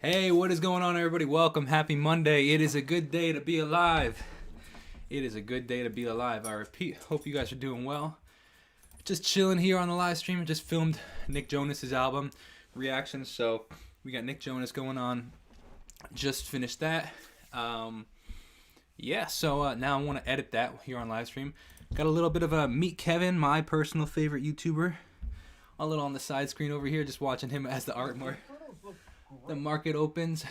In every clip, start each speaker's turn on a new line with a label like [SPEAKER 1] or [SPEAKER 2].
[SPEAKER 1] Hey, what is going on, everybody? Welcome. Happy Monday. It is a good day to be alive. It is a good day to be alive. I repeat, hope you guys are doing well. Just chilling here on the live stream. Just filmed Nick Jonas's album reactions. So we got Nick Jonas going on. Just finished that. Now I want to edit that here on live stream. Got a little bit of a Meet Kevin, my personal favorite YouTuber. A little on the side screen over here, just watching him as the the market opens.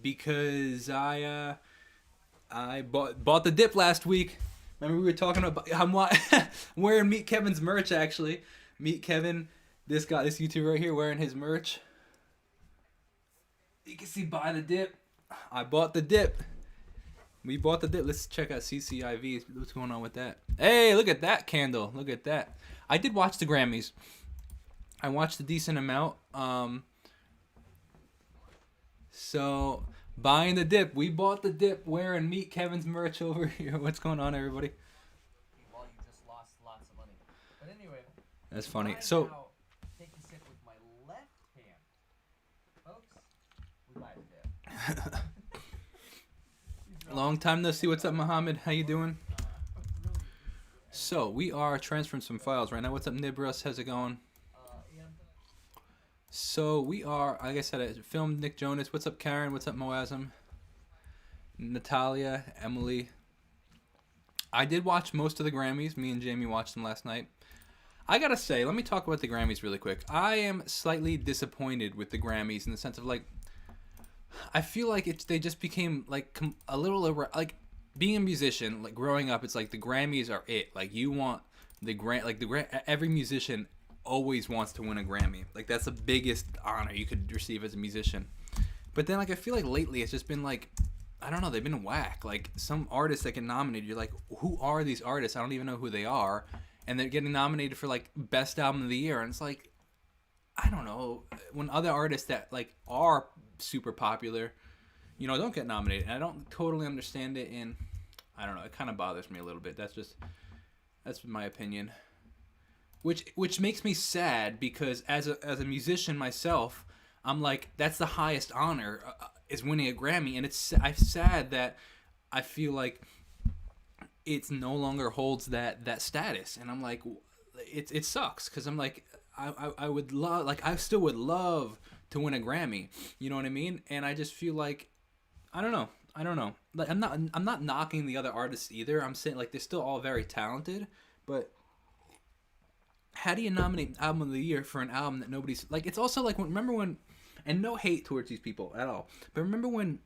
[SPEAKER 1] Because I bought the dip last week. Remember we were talking about I'm wearing Meet Kevin's merch actually. Meet Kevin, this YouTuber right here wearing his merch. You can see buy the dip. I bought the dip. We bought the dip. Let's check out CCIV. What's going on with that? Hey, look at that candle. Look at that. I did watch the Grammys. I watched a decent amount. So buying the dip. We bought the dip wearing Meet Kevin's merch over here. What's going on, everybody?
[SPEAKER 2] Well, you just lost lots of money. But anyway.
[SPEAKER 1] That's funny. So
[SPEAKER 2] now take a sip with my left hand. Folks, we buy the dip.
[SPEAKER 1] long time no see. What's up, Mohammed? How you doing? So we are transferring some files right now. What's up, Nibras? How's it going? So we are, like I said, I filmed Nick Jonas. What's up, Karen? What's up, Moazam? Natalia, Emily. I did watch most of the Grammys. Me and Jamie watched them last night. I gotta say, let me talk about the Grammys really quick. I am slightly disappointed with the Grammys in the sense of like, I feel like they just became like a little like being a musician. Like growing up, it's like the Grammys are it. Like you want every musician always wants to win a Grammy. Like that's the biggest honor you could receive as a musician. But then like I feel like lately it's just been like, I don't know, they've been whack. Like some artists that get nominated, you're like, who are these artists? I don't even know who they are. And they're getting nominated for like best album of the year. And it's like, I don't know, when other artists that like are super popular, you know, don't get nominated. And I don't totally understand it, and I don't know, it kind of bothers me a little bit. That's my opinion. Which makes me sad because as a musician myself, I'm like, that's the highest honor is winning a Grammy, and I'm sad that I feel like it's no longer holds that status, and I'm like, it sucks because I'm like, I would love, like I still would love to win a Grammy, you know what I mean? And I just feel like I don't know. Like I'm not knocking the other artists either. I'm saying like they're still all very talented, but how do you nominate album of the year for an album that nobody's like? It's also like remember when, and no hate towards these people at all, but remember when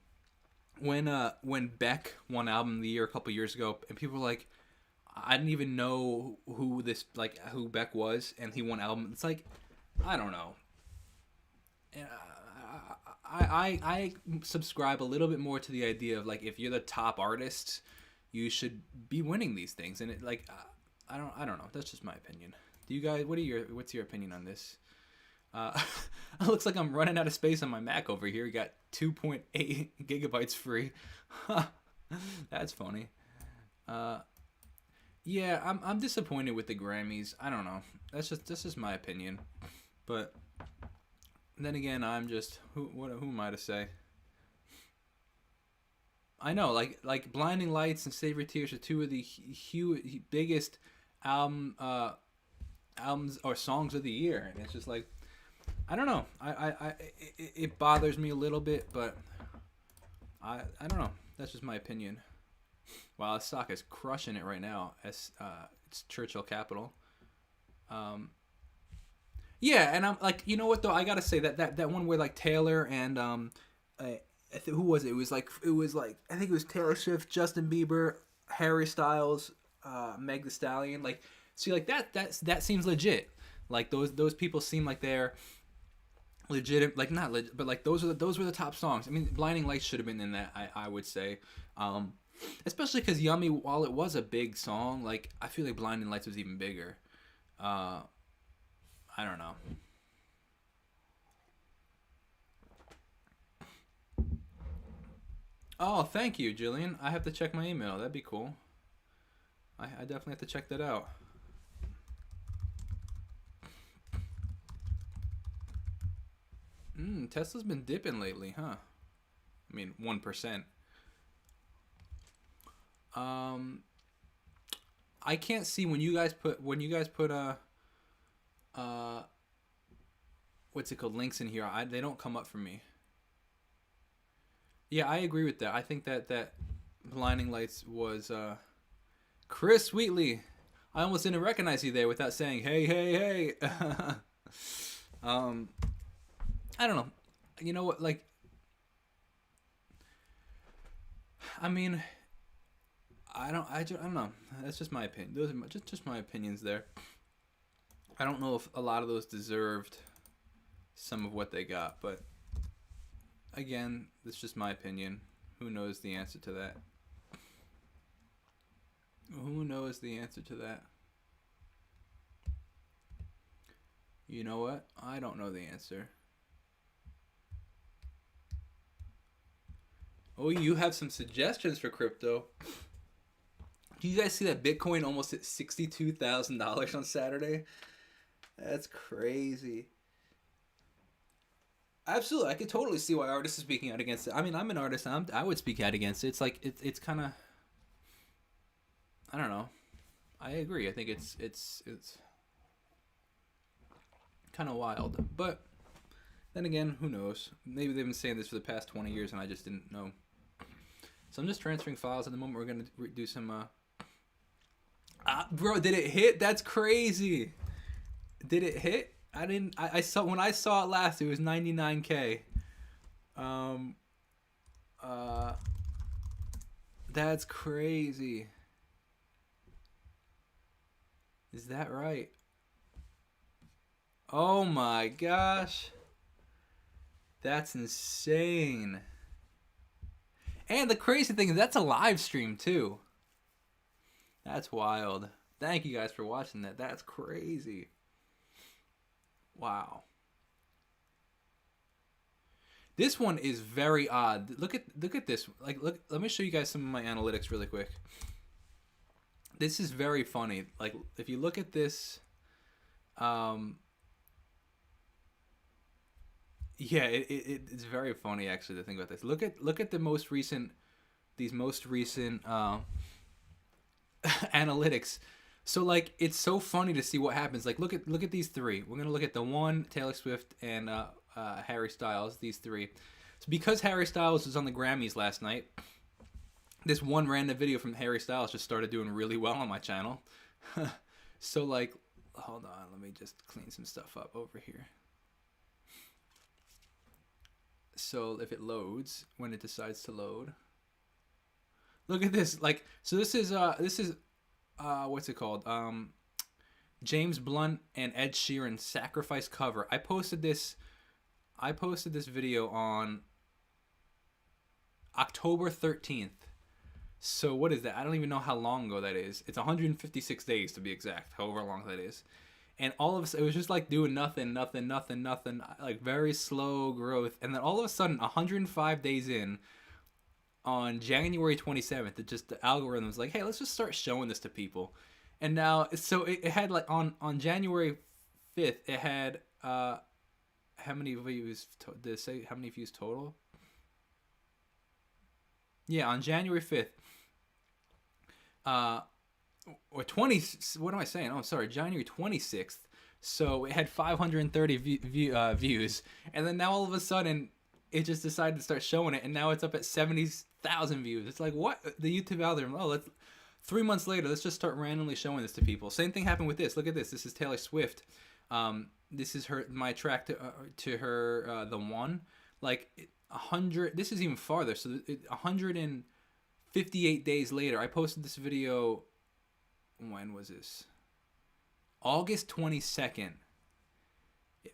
[SPEAKER 1] Beck won album of the year a couple years ago, and people were like, I didn't even know who Beck was, and he won album. It's like, I don't know. I subscribe a little bit more to the idea of like if you're the top artist, you should be winning these things, and it like I don't know. That's just my opinion. Do you guys? What's your opinion on this? It looks like I'm running out of space on my Mac over here. Got 2.8 gigabytes free. That's funny. Yeah, I'm disappointed with the Grammys. I don't know. That's just my opinion. But then again, I'm just who am I to say? I know, like Blinding Lights and Save Your Tears are two of the biggest albums or songs of the year, and it's just like, I don't know. It bothers me a little bit, but I don't know. That's just my opinion. Wow, the stock is crushing it right now. As it's Churchill Capital. Yeah, and I'm like, you know what though? I gotta say that one where like Taylor and who was it? It was like I think it was Taylor Swift, Justin Bieber, Harry Styles, Meg Thee Stallion. Like, see, like that seems legit. Like those people seem like they're legit, like not legit, but like those were the top songs. I mean, Blinding Lights should have been in that. I would say, especially because Yummy, while it was a big song, like I feel like Blinding Lights was even bigger. I don't know. Oh, thank you, Jillian. I have to check my email. That'd be cool. I definitely have to check that out. Tesla's been dipping lately, huh? I mean, 1%. I can't see when you guys put what's it called, links in here. They don't come up for me. Yeah, I agree with that. I think that Blinding Lights was Chris Wheatley. I almost didn't recognize you there without saying hey hey hey. I don't know. You know what? Like, I mean, I don't know. That's just my opinion. Those are just my opinions there. I don't know if a lot of those deserved some of what they got, but again, that's just my opinion. Who knows the answer to that? Who knows the answer to that? You know what? I don't know the answer. Oh, you have some suggestions for crypto. Do you guys see that Bitcoin almost hit $62,000 on Saturday? That's crazy. Absolutely, I could totally see why artists are speaking out against it. I mean, I'm an artist, and I would speak out against it. It's like it's kind of, I don't know. I agree. I think it's kind of wild, but then again, who knows? Maybe they've been saying this for the past 20 years, and I just didn't know. So I'm just transferring files at the moment. We're gonna do some. Bro, did it hit? That's crazy. Did it hit? I didn't. I saw when I saw it last. It was 99K. That's crazy. Is that right? Oh my gosh. That's insane. And the crazy thing is that's a live stream too. That's wild. Thank you guys for watching that. That's crazy. Wow. This one is very odd. Look at this. Like, look. Let me show you guys some of my analytics really quick. This is very funny. Like, if you look at this, yeah, it's very funny actually to think about this. Look at the most recent, these most recent analytics. So like it's so funny to see what happens. Like look at these three. We're gonna look at the one, Taylor Swift and Harry Styles. These three. So because Harry Styles was on the Grammys last night, this one random video from Harry Styles just started doing really well on my channel. So like, hold on, let me just clean some stuff up over here. So if it loads, when it decides to load, look at this. Like, so this is what's it called? James Blunt and Ed Sheeran Sacrifice cover. I posted this video on October 13th. So what is that? I don't even know how long ago that is. It's 156 days to be exact, however long that is. And all of a sudden, it was just like doing nothing, like very slow growth. And then all of a sudden, 105 days in, on January 27th, the algorithm was like, hey, let's just start showing this to people. And now, so it had like on January 5th, it had, how many views, did it say how many views total? Yeah, on January 5th, or 20, what am I saying? Oh, sorry, January 26th. So it had 530 views. And then now all of a sudden, it just decided to start showing it. And now it's up at 70,000 views. It's like, what? The YouTube algorithm, 3 months later, let's just start randomly showing this to people. Same thing happened with this. Look at this. This is Taylor Swift. This is my track to her, The One. Like, 100, this is even farther. So 158 days later, I posted this video. When was this? August 22nd.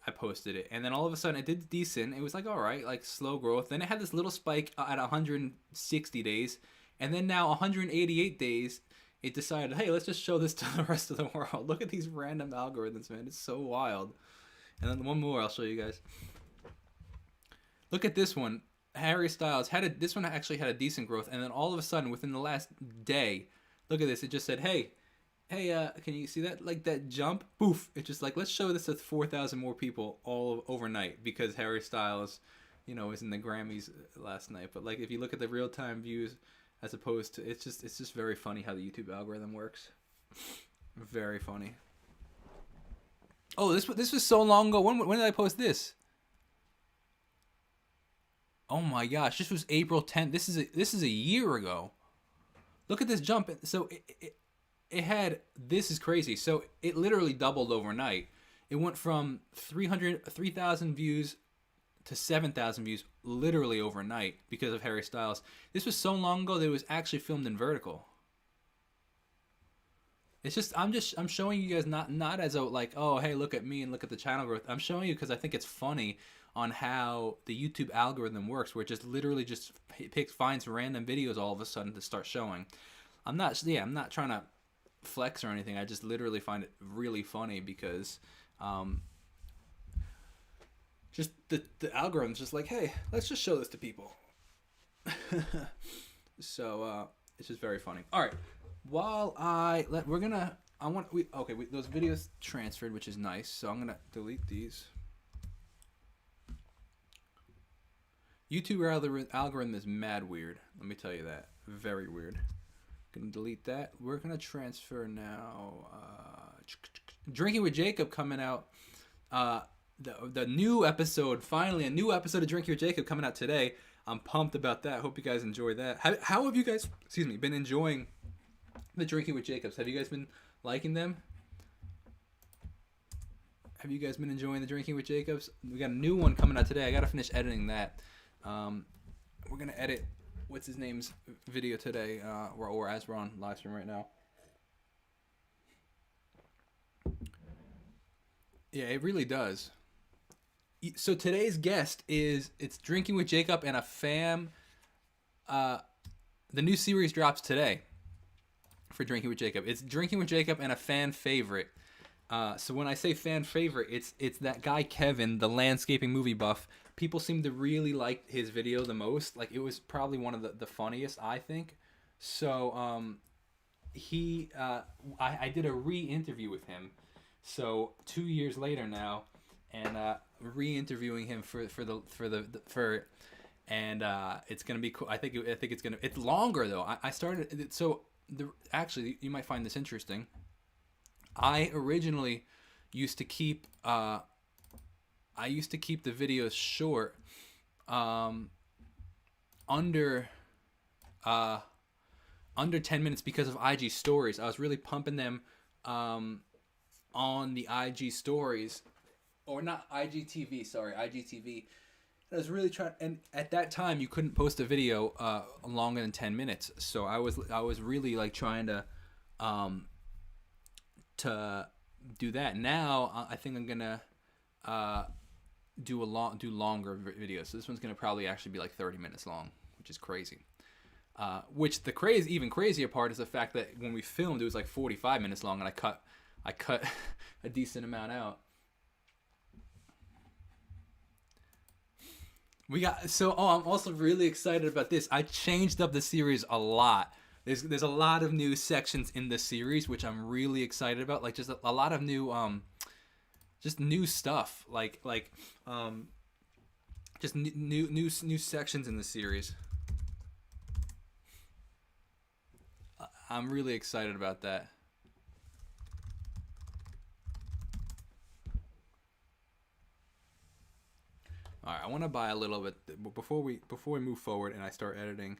[SPEAKER 1] I posted it, and then all of a sudden it did decent. It was like, all right, like slow growth. Then it had this little spike at 160 days, and then now 188 days, it decided, hey, let's just show this to the rest of the world. Look at these random algorithms, man. It's so wild. And then one more I'll show you guys. Look at this one. Harry Styles this one actually had a decent growth, and then all of a sudden, within the last day, look at this. It just said, hey, hey, can you see that? Like that jump? Poof! It's just like let's show this to 4,000 more people all overnight because Harry Styles, was in the Grammys last night. But like if you look at the real time views, as opposed to it's just very funny how the YouTube algorithm works. Very funny. Oh, this was so long ago. When did I post this? Oh my gosh, this was April 10th. This is a year ago. Look at this jump. So it had, this is crazy. So it literally doubled overnight. It went from 3,000 views to 7,000 views literally overnight because of Harry Styles. This was so long ago that it was actually filmed in vertical. I'm showing you guys not as a like, oh hey, look at me and look at the channel growth. I'm showing you because I think it's funny on how the YouTube algorithm works, where it just literally just finds random videos all of a sudden to start showing. I'm not trying to flex or anything. I just literally find it really funny because just the algorithm's just like, hey, let's just show this to people. So it's just very funny. All right. Those videos transferred, which is nice. So I'm gonna delete these. YouTube algorithm is mad weird. Let me tell you that. Very weird. Gonna delete that. We're gonna transfer now. Drinking with Jacob coming out. The new episode. Finally, a new episode of Drinking with Jacob coming out today. I'm pumped about that. Hope you guys enjoy that. How have you guys, been enjoying the Drinking with Jacobs? Have you guys been liking them? Have you guys been enjoying the Drinking with Jacobs? We got a new one coming out today. I gotta finish editing that. We're gonna edit what's his name's video today, or as we're on live stream right now. Yeah, it really does. So today's guest it's Drinking with Jacob and a fam. The new series drops today for Drinking with Jacob. It's Drinking with Jacob and a fan favorite. So when I say fan favorite, it's that guy Kevin, the landscaping movie buff. People seem to really like his video the most. Like it was probably one of the funniest, I think. So I did a re-interview with him. So 2 years later now, and re-interviewing him and it's gonna be cool. I think it's longer though. I started actually you might find this interesting. I originally used to keep the videos short, under 10 minutes because of IG stories. I was really pumping them on the IG stories, or not IGTV, sorry, IGTV. I was really trying, and at that time you couldn't post a video longer than 10 minutes. So I was really like trying to do that. Now I think I'm gonna do longer videos. So this one's gonna probably actually be like 30 minutes long, which is crazy. Which even crazier part is the fact that when we filmed, it was like 45 minutes long, and I cut a decent amount out. I'm also really excited about this. I changed up the series a lot. There's a lot of new sections in the series, which I'm really excited about. Like just a lot of new just new stuff. Just new sections in the series. I'm really excited about that. All right, I want to buy a little bit before we move forward and I start editing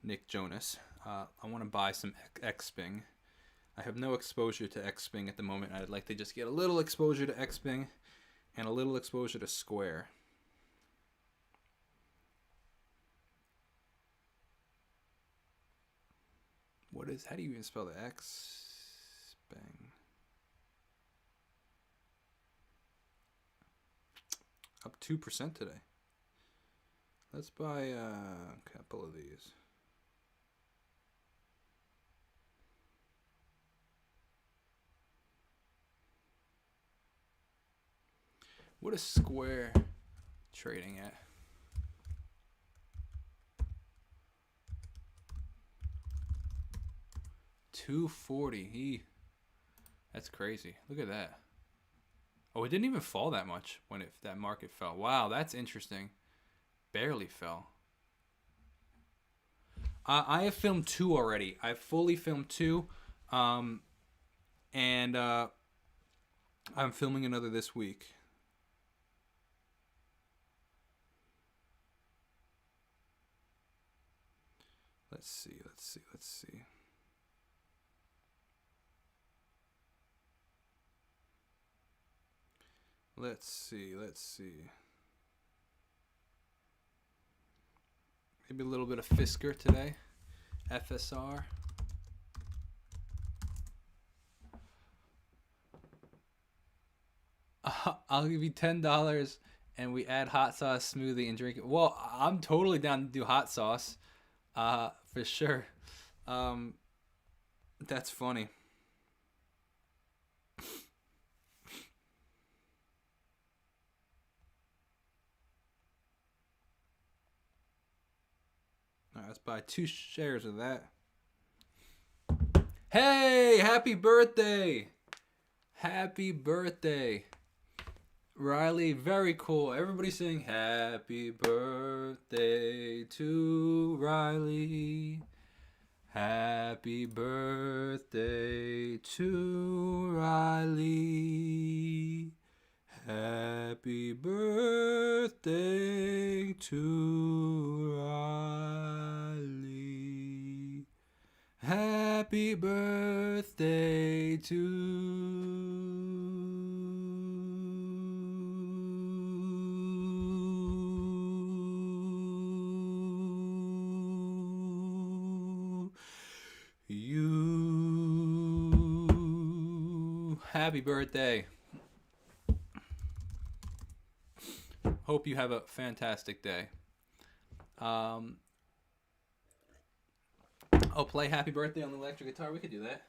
[SPEAKER 1] Nick Jonas. I want to buy some Xping. I have no exposure to Xping at the moment. I'd like to just get a little exposure to Xping and a little exposure to Square. How do you even spell the Xping? Up 2% today. Let's buy a couple of these. What is Square trading at? $240. That's crazy. Look at that. Oh, it didn't even fall that much when that market fell. Wow, that's interesting. Barely fell. I have filmed 2 already. I've fully filmed 2, and I'm filming another this week. Let's see. Maybe a little bit of Fisker today. FSR. I'll give you $10 and we add hot sauce smoothie and drink it. Well, I'm totally down to do hot sauce. For sure. That's funny. All right, let's buy 2 shares of that. Hey, happy birthday! Happy birthday. Riley, very cool. Everybody sing happy birthday to Riley. Happy birthday to Riley. Happy birthday to Riley. Happy birthday to you. Happy birthday. Hope you have a fantastic day. I'll play Happy Birthday on the electric guitar. We could do that.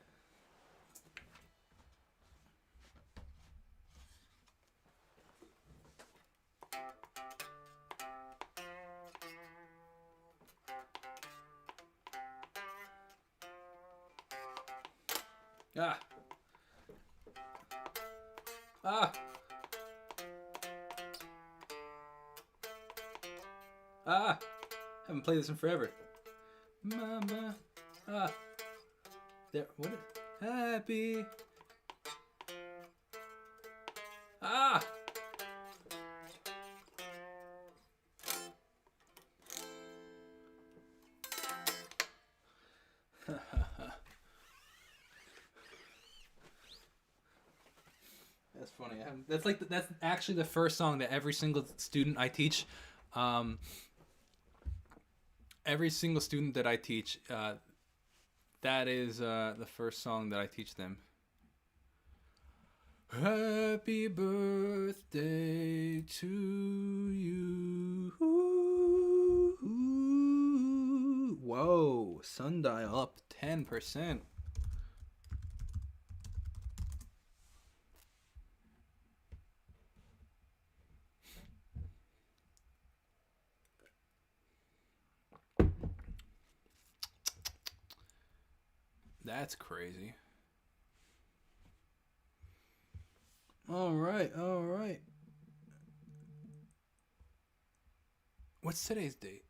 [SPEAKER 1] Ah. Ah. Ah. Haven't played this in forever. Mama. Ah. There. What? Happy. Ah. That's funny. That's actually the first song that every single student I teach, every single student that I teach, that is the first song that I teach them. Happy birthday to you. Whoa, sundial up 10%. That's crazy. All right. What's today's date?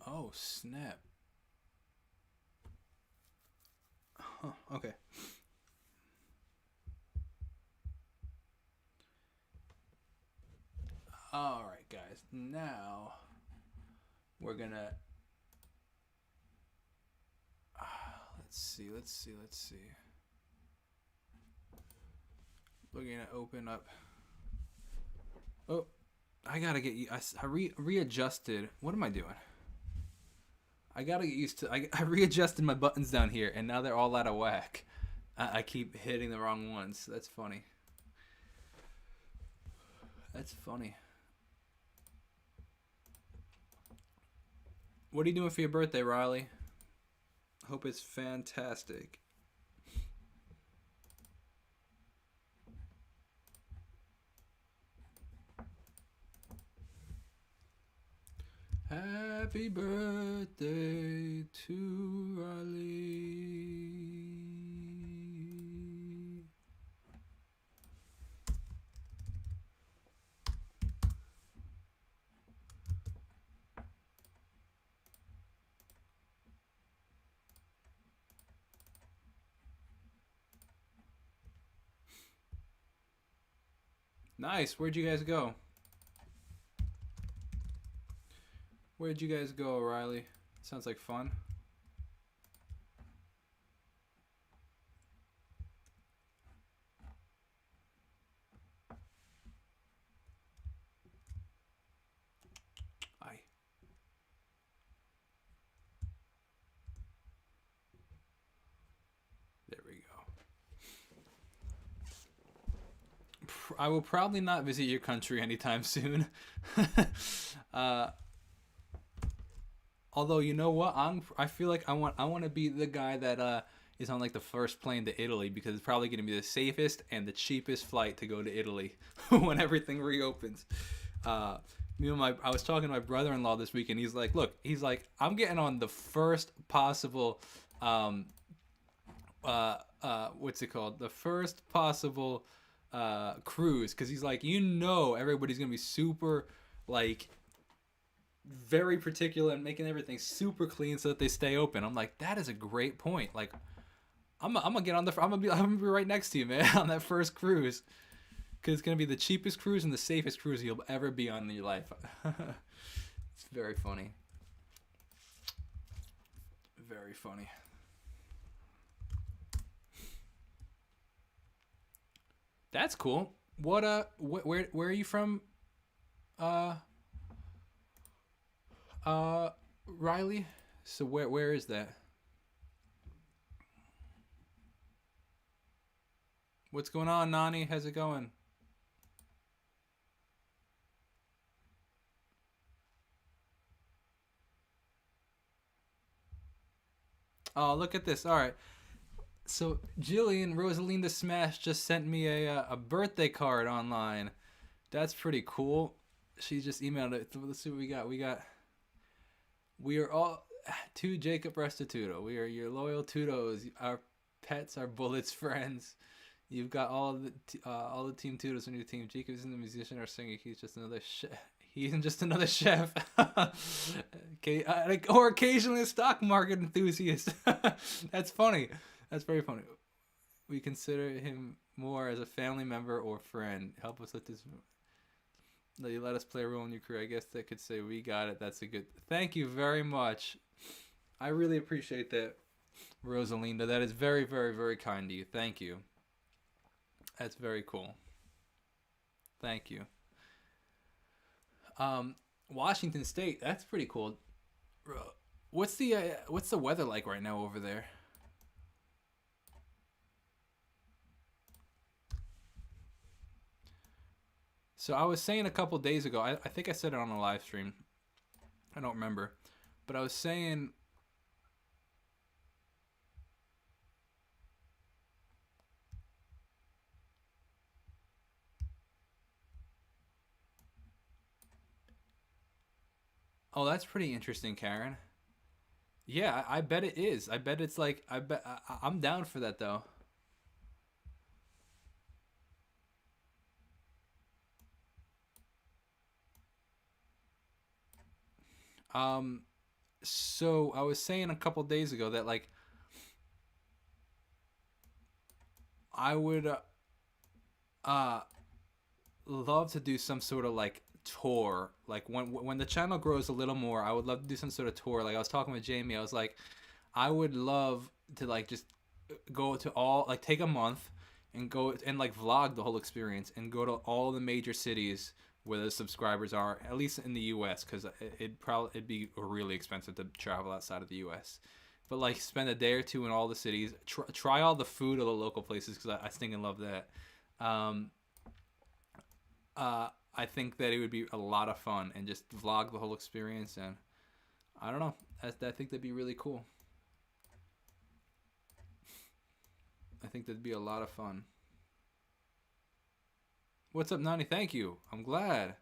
[SPEAKER 1] Oh, snap. Huh, okay. All right, guys. Now we're gonna let's see. We're gonna open up. Oh, I gotta get you. I readjusted. What am I doing? I gotta get used to. I readjusted my buttons down here, and now they're all out of whack. I keep hitting the wrong ones. That's funny. What are you doing for your birthday, Riley? Hope it's fantastic. Happy birthday to Riley. Nice. Where'd you guys go? Where'd you guys go, O'Reilly? Sounds like fun. Aye. There we go. I will probably not visit your country anytime soon. Although, you know what, I feel like I want to be the guy that is on like the first plane to Italy, because it's probably going to be the safest and the cheapest flight to go to Italy when everything reopens. I was talking to my brother-in-law this week, and he's like, "Look, I'm getting on the first possible, what's it called? The first possible cruise," because he's like, everybody's gonna be super like very particular and making everything super clean so that they stay open. I'm like, that is a great point. Like, I'm gonna get on I'm gonna be right next to you, man, on that first cruise, because it's gonna be the cheapest cruise and the safest cruise you'll ever be on in your life. It's very funny. Very funny. That's cool. Where are you from? Riley? So where is that? What's going on, Nani? How's it going? Oh, look at this. All right. So Jillian Rosalinda Smash just sent me a birthday card online. That's pretty cool. She just emailed it. Let's see what we got. We are all to Jacob Restituto. We are your loyal Tutos. Our pets, our bullets, friends. You've got all the Team Tutos on your team. Jacob isn't a musician or singer. He's just another chef. He isn't just another chef. Okay, or occasionally a stock market enthusiast. That's funny. That's very funny. We consider him more as a family member or friend. Help us let this. Let us play a role in your career. I guess that could say we got it. That's a good. Thank you very much. I really appreciate that, Rosalinda. That is very, very, very kind of you. Thank you. That's very cool. Thank you. Washington State. That's pretty cool. What's the weather like right now over there? So I was saying a couple days ago, I think I said it on a live stream. I don't remember. But I was saying oh, that's pretty interesting, Karen. Yeah, I bet it is. I bet it's like I'm down for that though. Um so I was saying a couple days ago that like I would uh love to do some sort of like tour. Like when the channel grows a little more, I would love to do some sort of tour. Like I was talking with Jamie, I was like, I would love to like just go to all like take a month and go and like vlog the whole experience and go to all the major cities where the subscribers are, at least in the U.S. because it'd be really expensive to travel outside of the U.S. But like spend a day or two in all the cities, try all the food of the local places because I think and love that. Um, I think that it would be a lot of fun and just vlog the whole experience, and I don't know. I think that'd be really cool. I think that'd be a lot of fun. What's up, Nani? Thank you. I'm glad.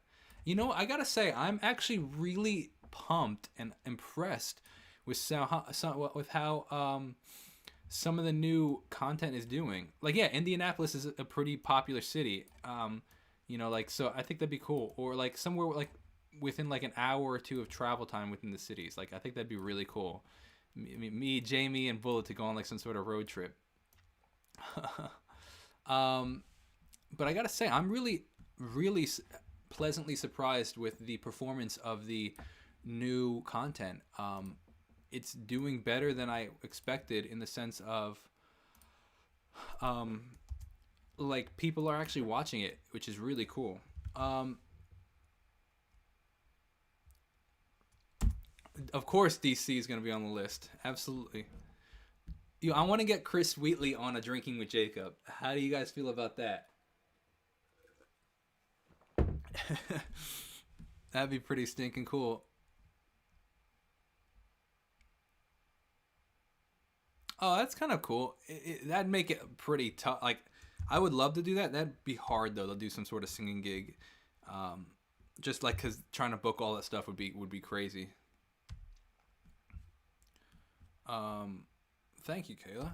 [SPEAKER 1] You know, I gotta say, I'm actually really pumped and impressed with with how some of the new content is doing. Like, yeah, Indianapolis is a pretty popular city. You know, like, so I think that'd be cool. Or like somewhere like within like an hour or two of travel time within the cities. Like, I think that'd be really cool. Me, Jamie, and Bullet to go on like some sort of road trip. um, but I gotta say, I'm really, really pleasantly surprised with the performance of the new content. It's doing better than I expected in the sense of um, like people are actually watching it, which is really cool. Of course, DC is going to be on the list. Absolutely. I want to get Chris Wheatley on a Drinking with Jacob. How do you guys feel about that? That'd be pretty stinking cool. Oh, that's kind of cool. That'd make it pretty tough. Like, I would love to do that. That'd be hard though to do some sort of singing gig. Um, just like because trying to book all that stuff would be crazy. Thank you, Kayla.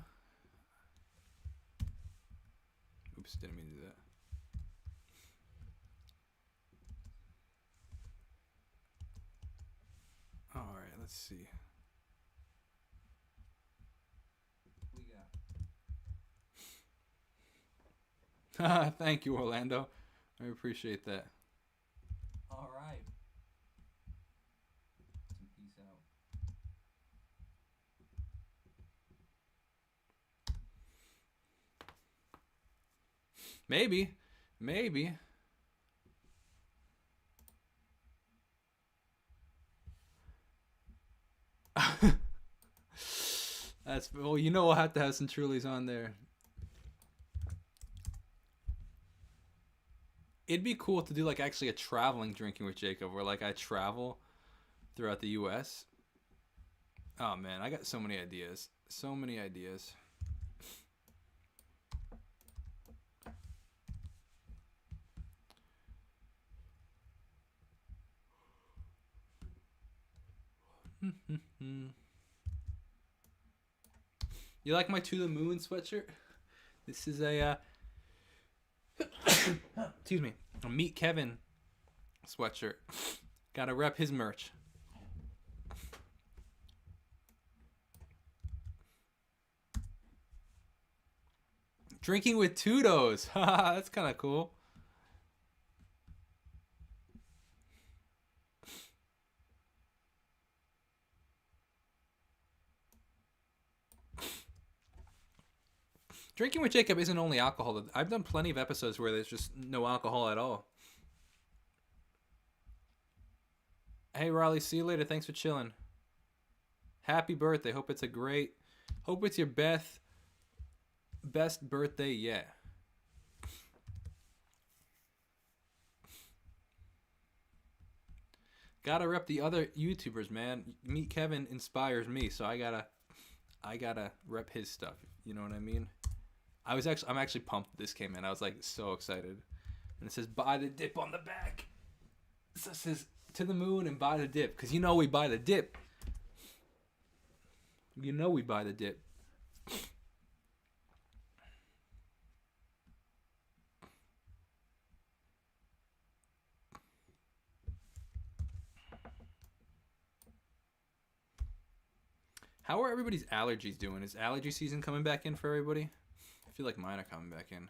[SPEAKER 1] Oops, didn't mean to do that. All right, let's see.
[SPEAKER 2] We got.
[SPEAKER 1] Thank you, Orlando. I appreciate that.
[SPEAKER 2] All right. Some peace out.
[SPEAKER 1] Maybe. Maybe. That's well, we'll have to have some Trulies on there. It'd be cool to do like actually a traveling Drinking with Jacob, where like I travel throughout the U.S. Oh man, I got so many ideas. So many ideas. You like my To the Moon sweatshirt? This is a excuse me, a Meet Kevin sweatshirt. Gotta rep his merch. Drinking with Tudos. That's kind of cool. Drinking with Jacob isn't only alcohol. I've done plenty of episodes where there's just no alcohol at all. Hey, Raleigh, see you later. Thanks for chilling. Happy birthday. Hope it's your best birthday yet. Gotta rep the other YouTubers, man. Meet Kevin inspires me, so I gotta rep his stuff. You know what I mean? I'm actually pumped this came in. I was like so excited. And it says buy the dip on the back. So it says To the Moon and buy the dip. Because we buy the dip. We buy the dip. How are everybody's allergies doing? Is allergy season coming back in for everybody? I feel like mine are coming back in.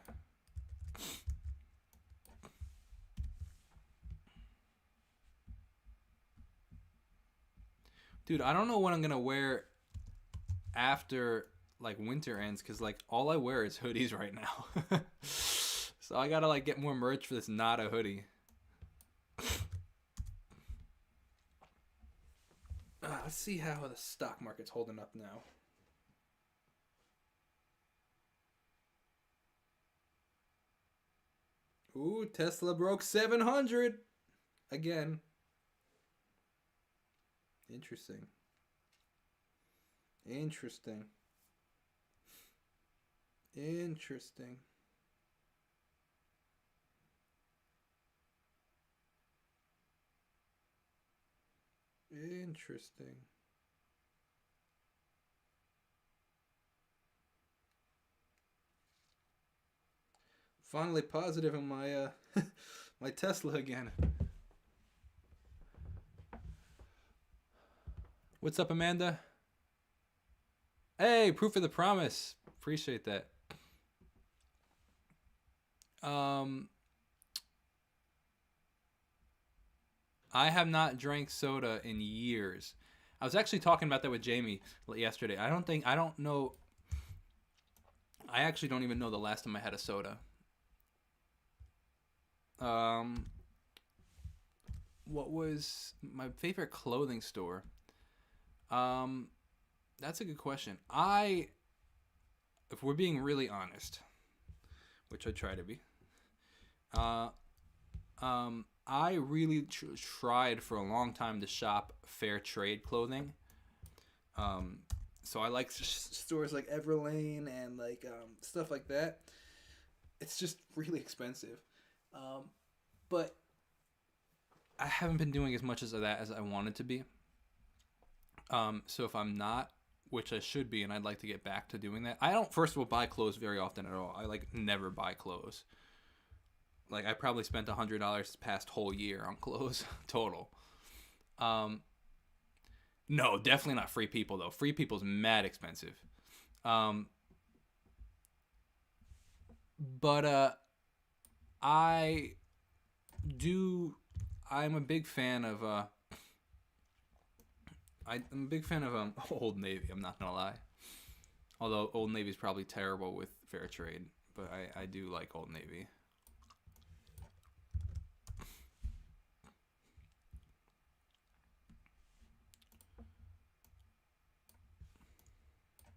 [SPEAKER 1] Dude, I don't know what I'm gonna wear after like winter ends, because like all I wear is hoodies right now. So I gotta like get more merch for this not a hoodie. Let's see how the stock market's holding up now. Ooh, Tesla broke 700 again. Interesting. Interesting. Interesting. Interesting. Finally positive on my my Tesla again. What's up, Amanda? Hey, proof of the promise. Appreciate that. I have not drank soda in years. I was actually talking about that with Jamie yesterday. I don't know. I actually don't even know the last time I had a soda. Um, what was my favorite clothing store? Um, that's a good question. If we're being really honest, which I try to be, uh, I really tried for a long time to shop fair trade clothing. Um, so I like stores like Everlane and like stuff like that. It's just really expensive, but I haven't been doing as much as that as I wanted to be. So if I'm not, which I should be, and I'd like to get back to doing that. I don't, first of all, buy clothes very often at all. I like never buy clothes. Like I probably spent $100 this past whole year on clothes total. Um, no, definitely not Free People though. Free People's mad expensive. Um, but I do. I'm a big fan of. I'm a big fan of Old Navy. I'm not gonna lie. Although Old Navy's probably terrible with fair trade, but I do like Old Navy.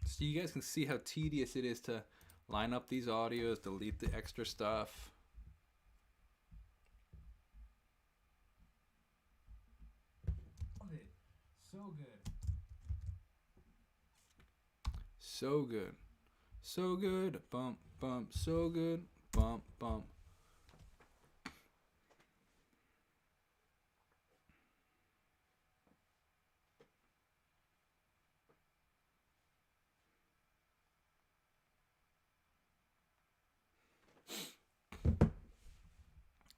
[SPEAKER 1] So you guys can see how tedious it is to line up these audios, delete the extra stuff.
[SPEAKER 2] Love it. So good.
[SPEAKER 1] So good. So good. Bump, bump. So good. Bump, bump.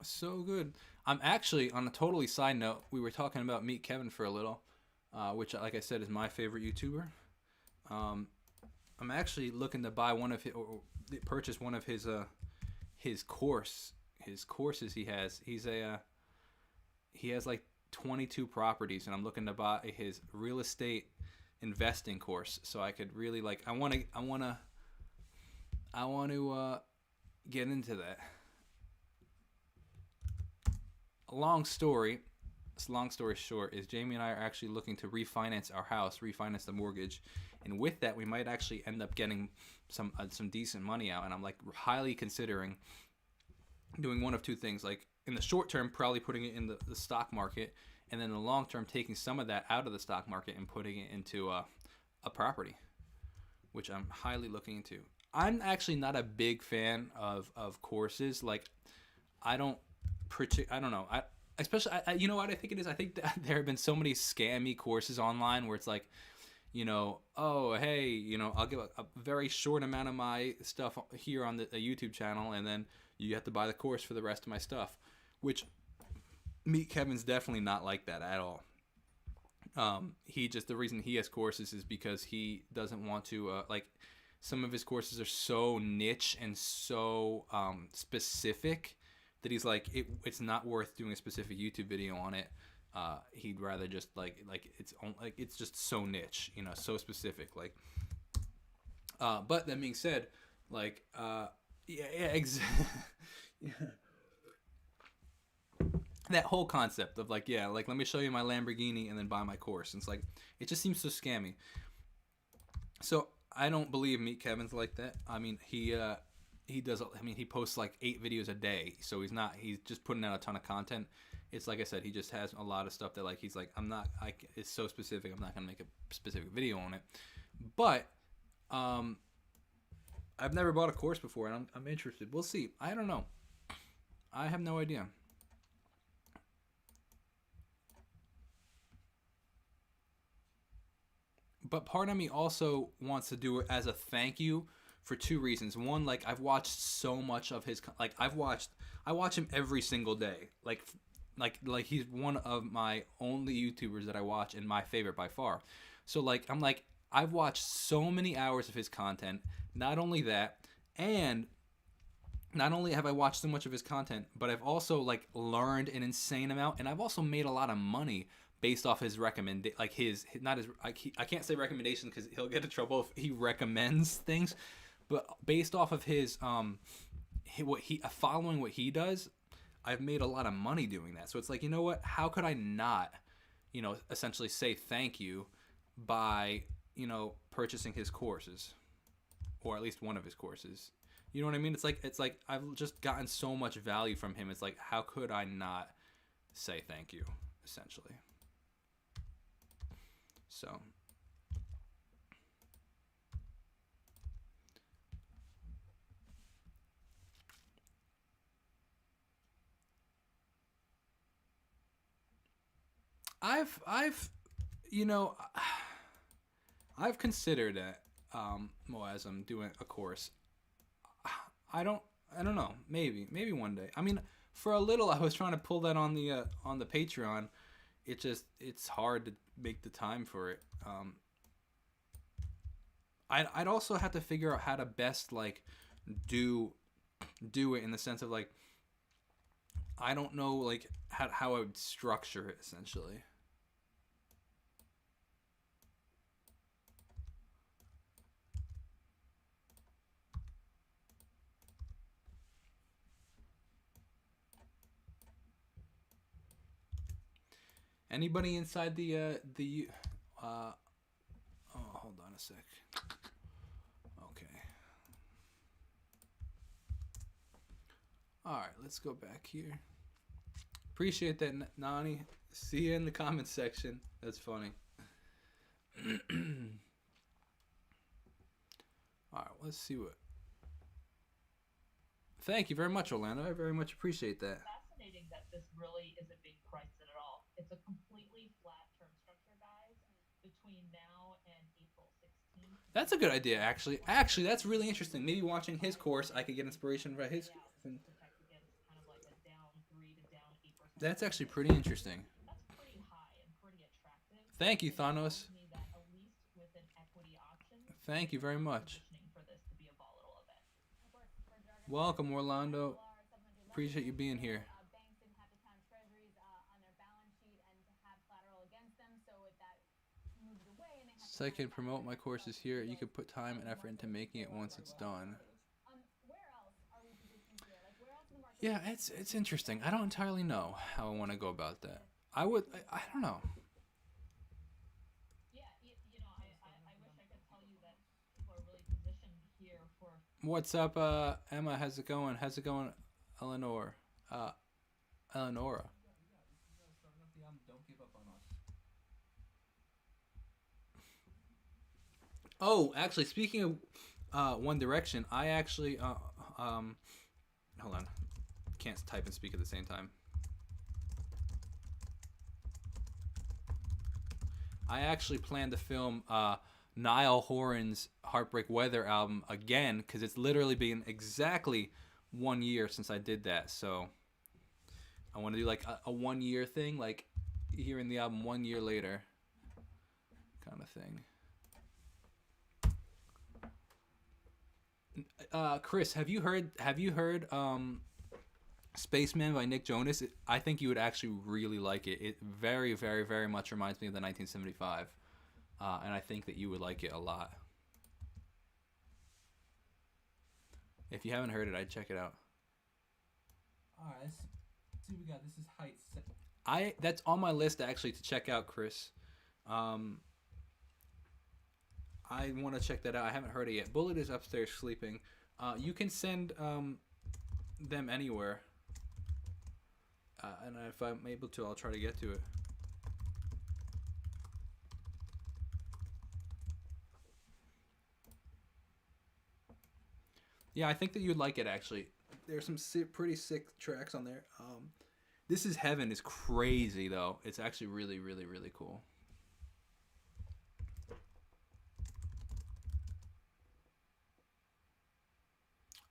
[SPEAKER 1] So good. I'm actually, on a totally side note, we were talking about Meet Kevin for a little, which, like I said, is my favorite YouTuber. Um, I'm actually looking to buy one of his, or purchase one of his his courses he has. He has like 22 properties, and I'm looking to buy his real estate investing course so I could really like. I want to get into that. Long story short is Jamie and I are actually looking to refinance our house, refinance the mortgage, and with that we might actually end up getting some decent money out. And I'm like highly considering doing one of two things. Like in the short term, probably putting it in the stock market, and then in the long term, taking some of that out of the stock market and putting it into a property, which I'm highly looking into. I'm actually not a big fan of courses. Like I don't I don't know. You know what I think it is. I think that there have been so many scammy courses online where it's like, oh hey, I'll give a very short amount of my stuff here on the YouTube channel, and then you have to buy the course for the rest of my stuff. Which Meet Kevin's definitely not like that at all. The reason he has courses is because he doesn't want to like. Some of his courses are so niche and so specific that he's like it's not worth doing a specific YouTube video on it. He'd rather just it's just so niche, so specific. Like, but that being said, like, yeah. That whole concept of like, yeah, like let me show you my Lamborghini and then buy my course. And it's like it just seems so scammy. So I don't believe Meet Kevin's like that. I mean, he does. I mean, he posts like 8 videos a day, so he's just putting out a ton of content. It's like I said, he just has a lot of stuff that like he's like it's so specific. I'm not gonna make a specific video on it. But I've never bought a course before, and I'm interested. We'll see. I don't know. I have no idea. But part of me also wants to do it as a thank you for 2 reasons. One, like I've watched so much of his, like I watch him every single day. Like he's one of my only YouTubers that I watch and my favorite by far. So like I've watched so many hours of his content. Not only that, and not only have I watched so much of his content, but I've also like learned an insane amount, and I've also made a lot of money based off his like his not his I can't say recommendation because he'll get in trouble if he recommends things, but based off of his what he following what he does, I've made a lot of money doing that. So it's like, you know what? How could I not, essentially say thank you by, purchasing his courses, or at least one of his courses. You know what I mean? It's like I've just gotten so much value from him. It's like, how could I not say thank you, essentially? So I've you know I've considered it, as I'm doing a course. I don't I don't know. Maybe one day. I mean, for a little, I was trying to pull that on the Patreon. It's hard to make the time for it. I'd also have to figure out how to best like do do it in the sense of like I don't know like how I would structure it essentially. Anybody inside the oh, hold on a sec. Okay. All right, let's go back here. Appreciate that, Nani. See you in the comments section. That's funny. All right, let's see what. Thank you very much, Orlando. I very much appreciate that.
[SPEAKER 3] Fascinating that this really isn't being priced in at all. It's a completely flat term structure, guys, between now and April 16th.
[SPEAKER 1] That's a good idea, actually. Actually, that's really interesting. Maybe watching his course, I could get inspiration from his.
[SPEAKER 3] Protect against kind of like a down 3 to down 8%.
[SPEAKER 1] That's actually pretty interesting.
[SPEAKER 3] That's pretty high and pretty attractive.
[SPEAKER 1] Thank you, Thanos.
[SPEAKER 3] That at least with an equity option,
[SPEAKER 1] thank you very much.
[SPEAKER 3] for this to be a volatile event.
[SPEAKER 1] Welcome, Orlando. Appreciate you being here.
[SPEAKER 4] Banks didn't have to count treasuries on their balance sheet and to have collateral against them, so if that moved away and they have
[SPEAKER 1] So I can promote my courses here. You can put time and effort into making it once it's done.
[SPEAKER 4] where else are we positioned here? Like where else in the market?
[SPEAKER 1] Yeah, it's interesting. I don't entirely know how I want to go about that. I don't know.
[SPEAKER 3] Yeah, I wish I could tell you that people are really positioned here for.
[SPEAKER 1] What's up, Emma? How's it going? How's it going, Eleanor? Eleonora.
[SPEAKER 2] Starting up the album, Don't Give Up on Us.
[SPEAKER 1] Oh, actually, speaking of One Direction, I actually hold on, can't type and speak at the same time. I actually plan to film Niall Horan's Heartbreak Weather album again because it's literally been exactly 1 year since I did that. So I want to do like a 1 year thing, like hearing the album 1 year later, kind of thing. Chris, have you heard Spaceman by Nick Jonas? I think you would actually really like it. It very, very, very much reminds me of the 1975, and I think that you would like it a lot. If you haven't heard it, I'd check it out.
[SPEAKER 2] All right, let's see what we got. This is Heights.
[SPEAKER 1] That's on my list actually to check out, Chris. I want to check that out. I haven't heard it yet. Bullet is upstairs sleeping. You can send them anywhere. And if I'm able to, I'll try to get to it. Yeah, I think that you'd like it, actually. There's some pretty sick tracks on there. This Is Heaven is crazy, though. It's actually really, really, really cool.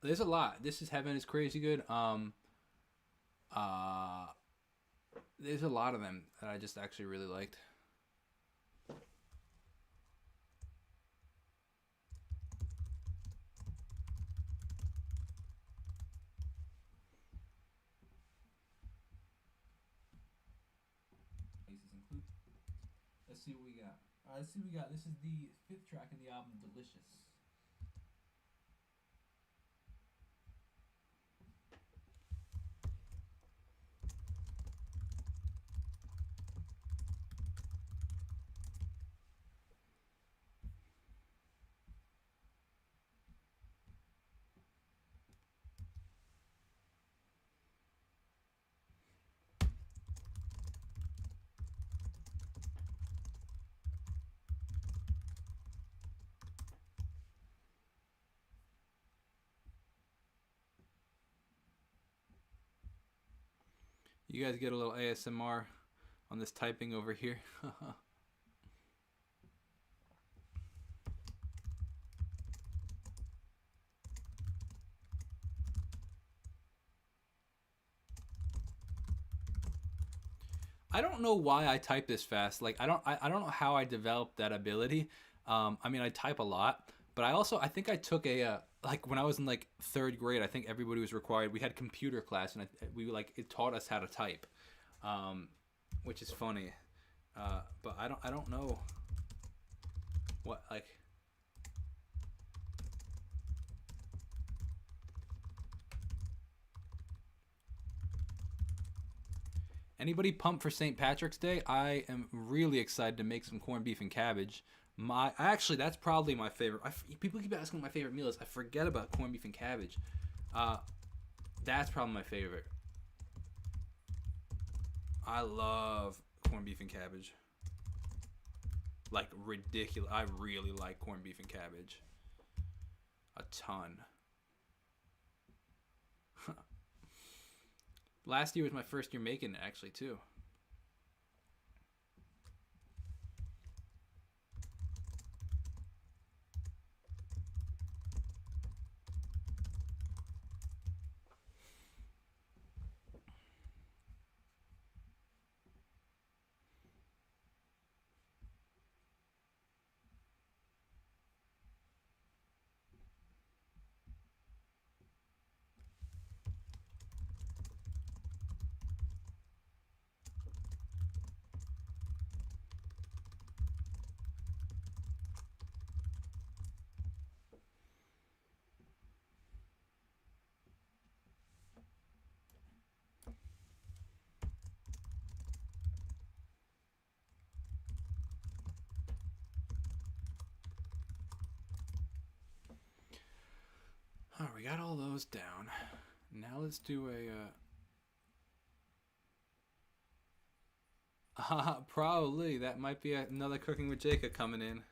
[SPEAKER 1] There's a lot. This Is Heaven is crazy good. There's a lot of them that I just actually really liked.
[SPEAKER 5] include. Let's see what we got. Let's see what we got. This is the 5th track in the album, Delicious.
[SPEAKER 1] You guys get a little ASMR on this typing over here. I don't know why I type this fast. Like I don't know how I developed that ability. I mean I type a lot, but I think I took a like when I was in like 3rd grade. I think everybody was required. We had computer class, and we like it taught us how to type, which is funny. But I don't know what like. Anybody pumped for St. Patrick's Day? I am really excited to make some corned beef and cabbage. Actually, that's probably my favorite. People keep asking what my favorite meal is. I forget about corned beef and cabbage. That's probably my favorite. I love corned beef and cabbage. Like ridiculous. I really like corned beef and cabbage. A ton. Last year was my first year making it, actually, too. All right, we got all those down. Now let's do a... probably. That might be another Cooking with Jacob coming in.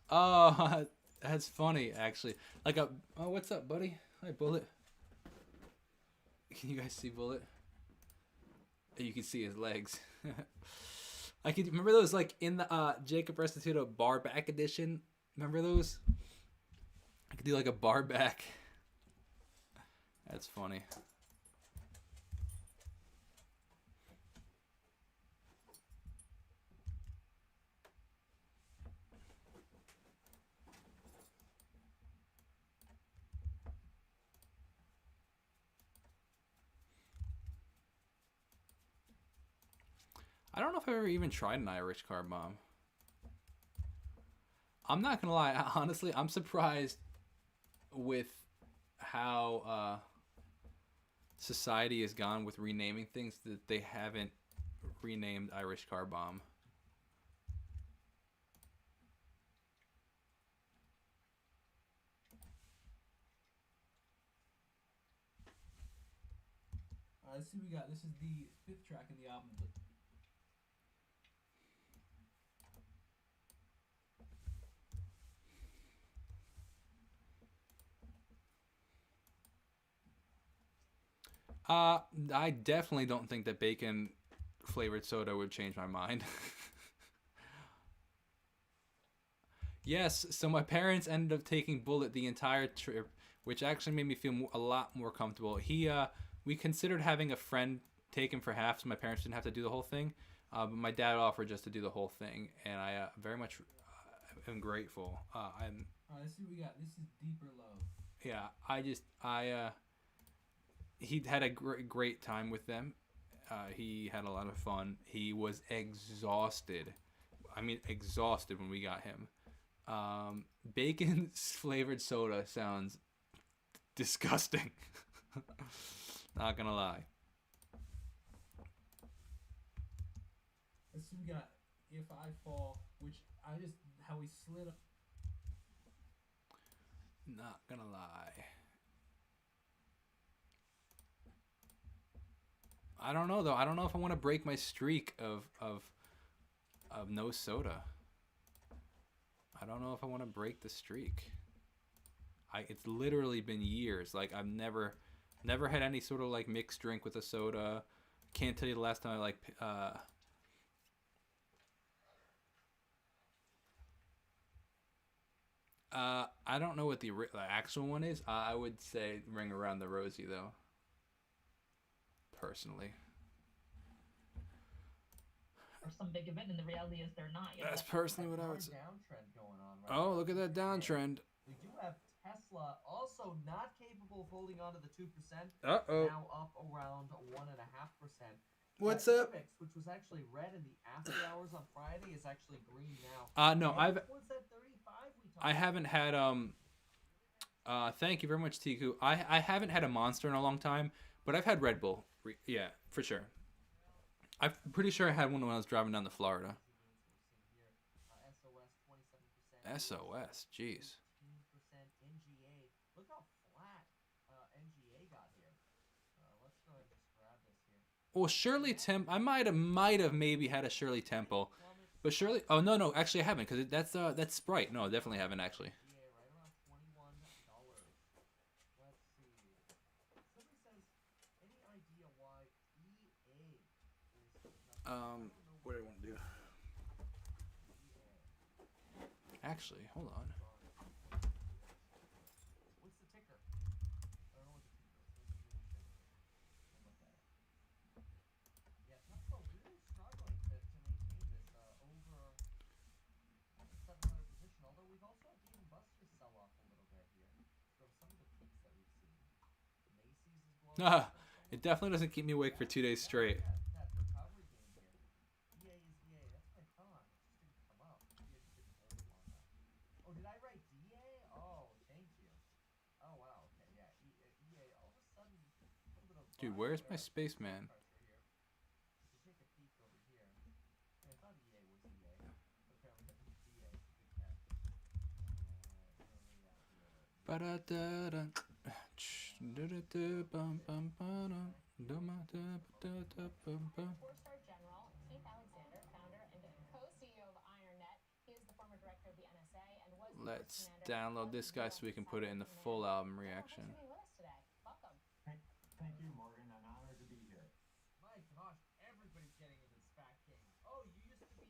[SPEAKER 1] Oh, that's funny, actually. Like a... Oh, what's up, buddy? Hi, Bullet. Can you guys see Bullet? You can see his legs. I can remember those like in the Jacob Restituto bar back edition. Remember those? I could do like a bar back. That's funny. I don't know if I've ever even tried an Irish car bomb. I'm not gonna lie, honestly, I'm surprised with how society has gone with renaming things that they haven't renamed Irish car bomb.
[SPEAKER 5] Let's see what we got. This is the 5th track in the album.
[SPEAKER 1] I definitely don't think that bacon flavored soda would change my mind. Yes, so my parents ended up taking Bullet the entire trip, which actually made me feel a lot more comfortable. We considered having a friend take him for half, so my parents didn't have to do the whole thing. But my dad offered just to do the whole thing, and I very much am grateful.
[SPEAKER 5] Let's see what we got. This is Deeper Love.
[SPEAKER 1] yeah, he had a great time with them. He had a lot of fun. He was exhausted. I mean, exhausted when we got him. Bacon flavored soda sounds disgusting. Not gonna lie.
[SPEAKER 5] Let's see, we got If I Fall, which I just how he slid up.
[SPEAKER 1] Not gonna lie. I don't know though. I don't know if I want to break my streak of no soda. I don't know if I want to break the streak. It's literally been years. Like I've never had any sort of like mixed drink with a soda. Can't tell you the last time I like I don't know what the actual one is. I would say Ring Around the Rosie though. Personally.
[SPEAKER 3] Or some big event, and the reality is they're not. You know,
[SPEAKER 1] That's personally what I would say.
[SPEAKER 2] Downtrend going on right
[SPEAKER 1] Oh,
[SPEAKER 2] now.
[SPEAKER 1] look at that downtrend.
[SPEAKER 2] We do have Tesla also not capable of holding on to the 2%.
[SPEAKER 1] Uh-oh.
[SPEAKER 2] Now up around 1.5%.
[SPEAKER 1] What's up?
[SPEAKER 2] Index, which was actually red in the after hours on Friday, is actually green now.
[SPEAKER 1] No,
[SPEAKER 2] And what's that 35 we talked
[SPEAKER 1] I haven't had thank you very much, Tiku. I haven't had a Monster in a long time, but I've had Red Bull. Yeah, for sure. I'm pretty sure I had one when I was driving down to Florida. SOS, jeez.
[SPEAKER 2] 15% NGA. Look how flat NGA got here. Let's go ahead and just grab this here.
[SPEAKER 1] Well, Shirley Temple. I might have maybe had a Shirley Temple, but Shirley. Oh no, actually I haven't because that's Sprite. No, I definitely haven't actually.
[SPEAKER 2] NGA right around $21. Let's see. Somebody says, any idea why EA is?
[SPEAKER 1] What do I want to do? Actually, hold on.
[SPEAKER 2] What's the ticker? I don't know what the ticker is. Let's look at it. Yeah, Tesla really struggling to maintain this over 700 position. Although we've also had Dave and Buster's sell off a little bit here from some of the peaks that we've seen. Macy's is blowing.
[SPEAKER 1] It definitely doesn't keep me awake for 2 days straight.
[SPEAKER 2] That recovery game here. EA is EA. That's what I thought. It just didn't come up. EA just didn't hold it long enough. Oh, did I write DA? Oh, thank you. Oh, wow. Okay, yeah. EA, all of a sudden, a little bit of
[SPEAKER 1] Dude, where's my spaceman?
[SPEAKER 2] If you take a peek over here, I thought EA was EA, but apparently that means DA. It's a good catch.
[SPEAKER 1] Ba-da-da-da.
[SPEAKER 4] Four-star general Keith Alexander, founder and co-CEO of IronNet. He is the former director of the NSA and was the
[SPEAKER 1] Let's
[SPEAKER 4] first commander
[SPEAKER 1] download
[SPEAKER 4] of
[SPEAKER 1] this
[SPEAKER 4] the
[SPEAKER 1] guy
[SPEAKER 4] U.S.
[SPEAKER 1] so we can put it in the full album reaction.
[SPEAKER 4] Thanks for being with us today. Welcome.
[SPEAKER 6] Thank you, Morgan. An honor to be here.
[SPEAKER 2] My gosh, everybody's getting into the SPAC game. Oh, you used to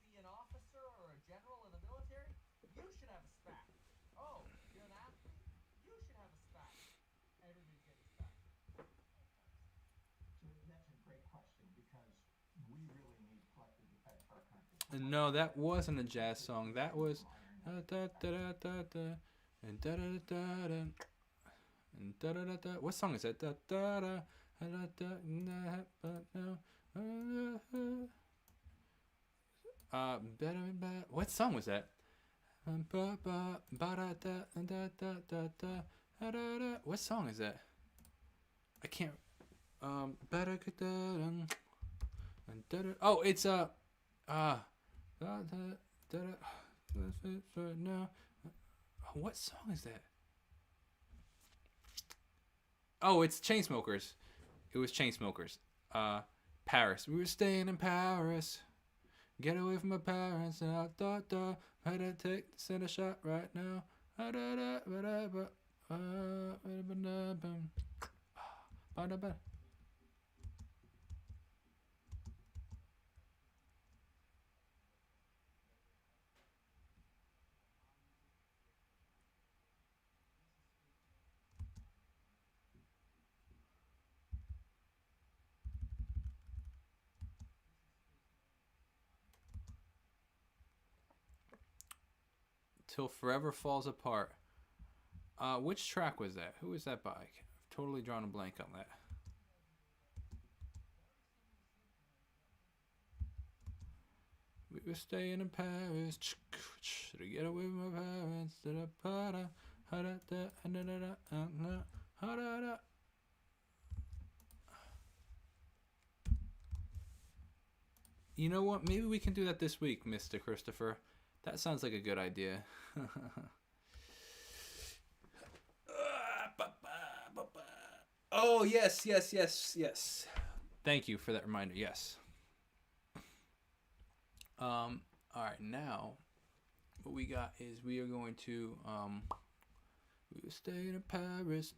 [SPEAKER 2] be an officer or a general in the military? You should have a SPAC. Oh, you're an athlete? You should have a SPAC. Everybody's getting SPAC.
[SPEAKER 6] So that's a great question because we really need collective defense for our country.
[SPEAKER 1] No, that wasn't a jazz song. That was da-da-da-da-da, and da-da-da-da, and da-da-da-da. What song is that? Da-da-da, what song was that? What song is that? I can't. Oh, it's what song is that? Oh, it's Chainsmokers. It was Chainsmokers. Paris. We were staying in Paris. Get away from my parents, and I thought, had to send a shot right now. Till forever falls apart. Which track was that? Who was that by? I've totally drawn a blank on that. We were staying in Paris to get away from my parents. You know what? Maybe we can do that this week, Mr. Christopher. That sounds like a good idea. Oh, yes, yes, yes, yes. Thank you for that reminder. Yes. All right, now what we got is we are going to we were staying in Paris.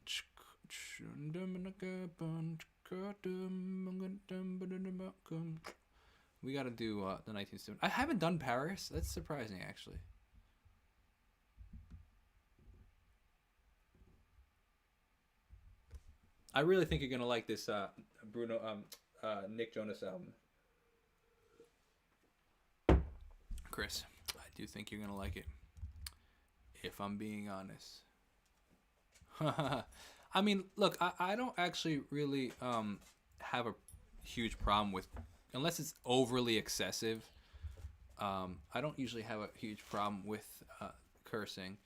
[SPEAKER 1] We got to do the 1970s. I haven't done Paris. That's surprising, actually. I really think you're gonna like this Nick Jonas album. Chris, I do think you're gonna like it. If I'm being honest. I mean, look, I don't actually really have a huge problem with, unless it's overly excessive. I don't usually have a huge problem with cursing.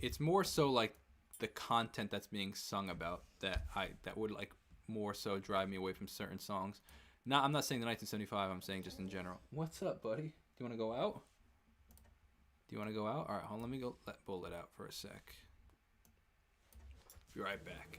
[SPEAKER 1] It's more so like the content that's being sung about that would like more so drive me away from certain songs. Now, I'm not saying the 1975. I'm saying just in general. What's up, buddy? Do you want to go out? Do you want to go out? All right, hold on. Let me go let Bullet out for a sec. Be right back.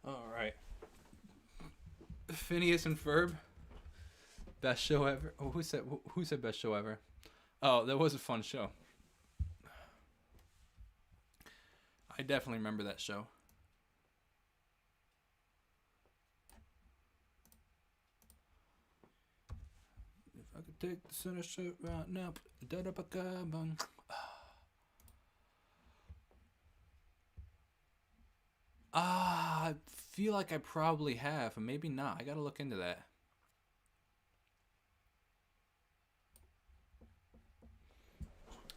[SPEAKER 1] All right. Phineas and Ferb. Best show ever. Oh, who said best show ever? Oh, that was a fun show. I definitely remember that show. If I could take the center shirt right now, I feel like I probably have, or maybe not. I gotta look into that.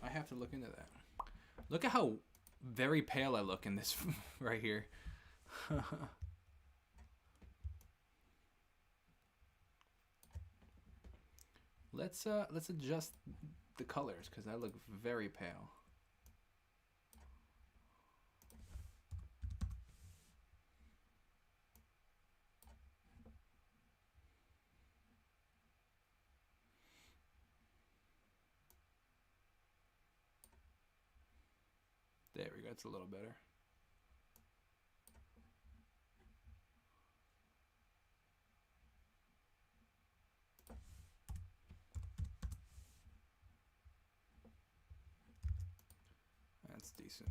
[SPEAKER 1] I have to look into that. Look at how very pale I look in this right here. Let's adjust the colors because I look very pale. There we go. It's a little better. That's decent.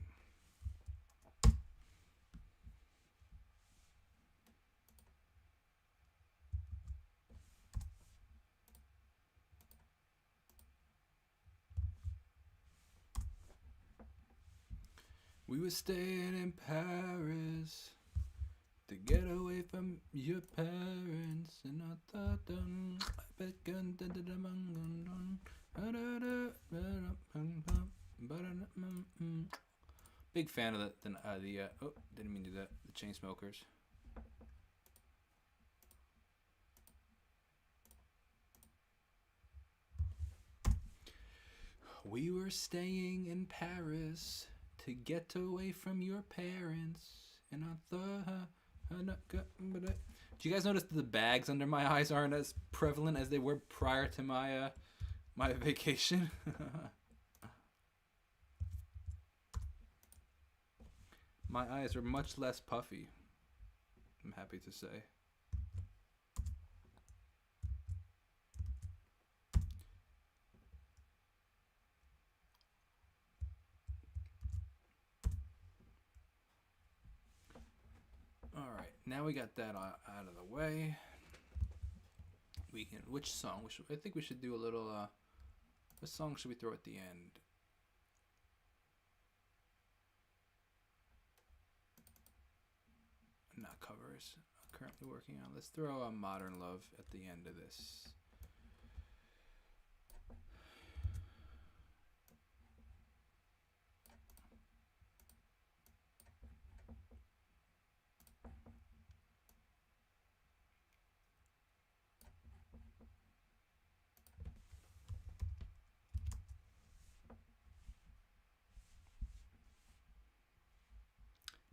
[SPEAKER 1] We were staying in Paris to get away from your parents, and I thought big fan of the oh, didn't mean to do that. The Chainsmokers. We were staying in Paris to get away from your parents, and I thought. Do you guys notice that the bags under my eyes aren't as prevalent as they were prior to my my vacation? My eyes are much less puffy, I'm happy to say. Now we got that out of the way. We can. Which song? I think we should do a little. What song should we throw at the end? Not covers. I'm currently working on. Let's throw a Modern Love at the end of this.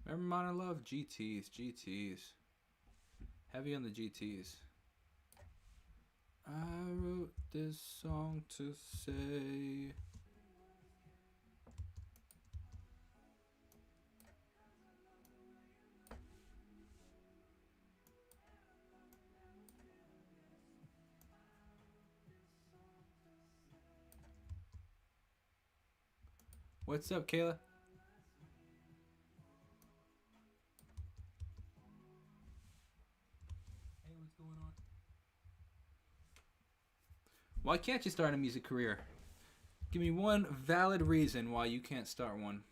[SPEAKER 1] Remember Modern Love? GTs. Heavy on the GTs. I wrote this song to say. What's up, Kayla?
[SPEAKER 5] Hey, what's going on?
[SPEAKER 1] Why can't you start a music career? Give me one valid reason why you can't start one.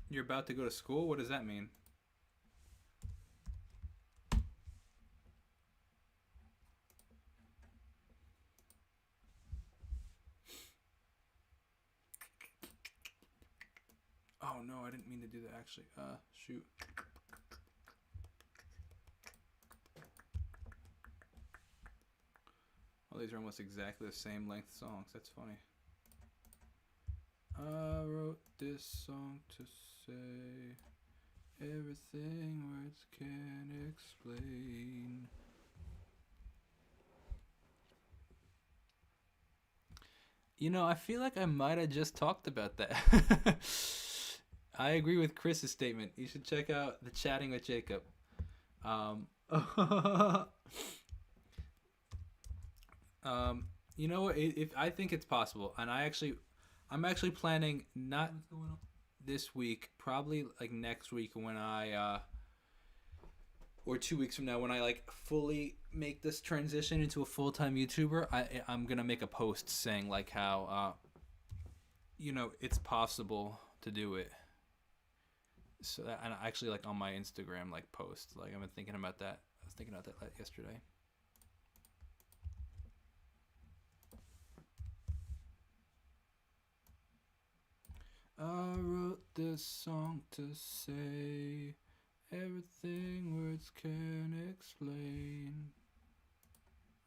[SPEAKER 1] You're about to go to school? What does that mean? Oh no, I didn't mean to do that actually. Shoot. All these are almost exactly the same length songs. That's funny. I wrote this song to say everything words can't explain. You know, I feel like I might have just talked about that. I agree with Chris's statement. You should check out the Chatting with Jacob. You know what? If I think it's possible, and I'm actually planning not
[SPEAKER 5] What's going on?
[SPEAKER 1] this week, probably like next week when I or 2 weeks from now when I like fully make this transition into a full-time YouTuber. I'm gonna make a post saying like how you know, it's possible to do it. So that, and actually like on my Instagram like post, like I've been thinking about that. I was thinking about that yesterday. I wrote this song to say everything words can explain.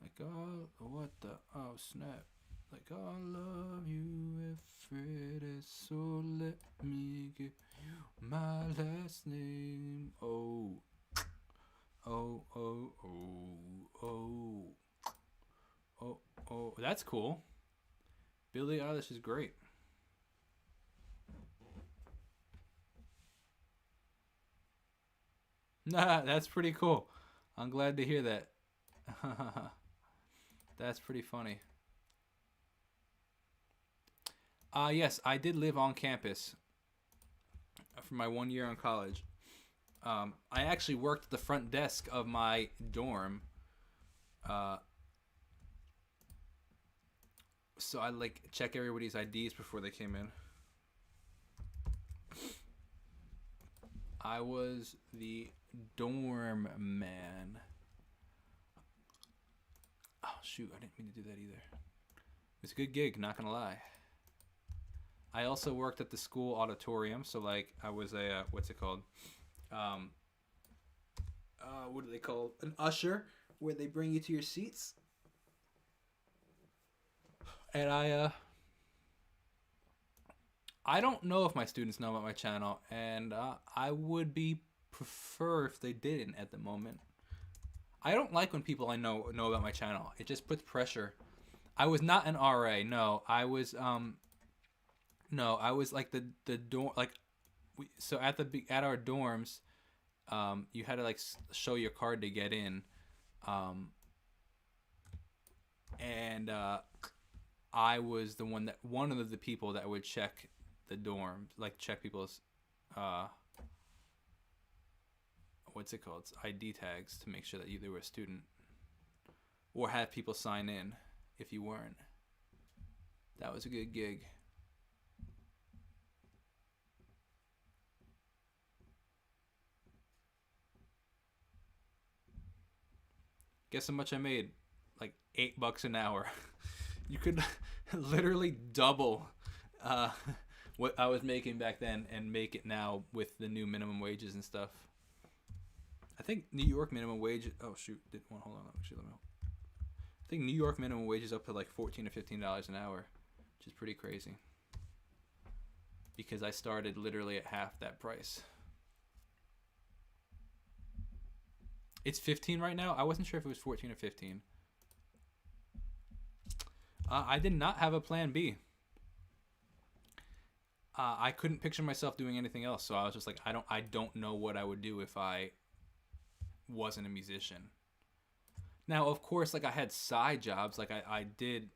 [SPEAKER 1] Like what the, oh snap. Like I love you if it is, so let me give you my last name. Oh, oh, oh, oh, oh, oh, oh. That's cool. Billie Eilish is great. Nah, that's pretty cool. I'm glad to hear that. That's pretty funny. Yes, I did live on campus for my 1 year in college. I actually worked at the front desk of my dorm. So I like check everybody's IDs before they came in. I was the dorm man. Oh shoot, I didn't mean to do that either. It was a good gig, not gonna lie. I also worked at the school auditorium, so like I was a what's it called? What do they call an usher, where they bring you to your seats. And I don't know if my students know about my channel, and I would be prefer if they didn't at the moment. I don't like when people I know about my channel. It just puts pressure. I was not an RA. No, I was no, I was like the dorm, like so at our dorms, You had to like show your card to get in, and I was one of the people that would check the dorms, like check people's what's it called, ID tags to make sure that they were a student, or have people sign in if you weren't. That was a good gig. Guess how much I made? Like $8 an hour. You could literally double what I was making back then and make it now with the new minimum wages and stuff. I think New York minimum wage. Oh shoot! Hold on. Actually, let me. I think New York minimum wage is up to like $14 or $15 an hour, which is pretty crazy. Because I started literally at half that price. It's 15 right now. I wasn't sure if it was 14 or 15. I did not have a plan B. I couldn't picture myself doing anything else, so I was just like, I don't know what I would do if I wasn't a musician. Now, of course, like I had side jobs, like I did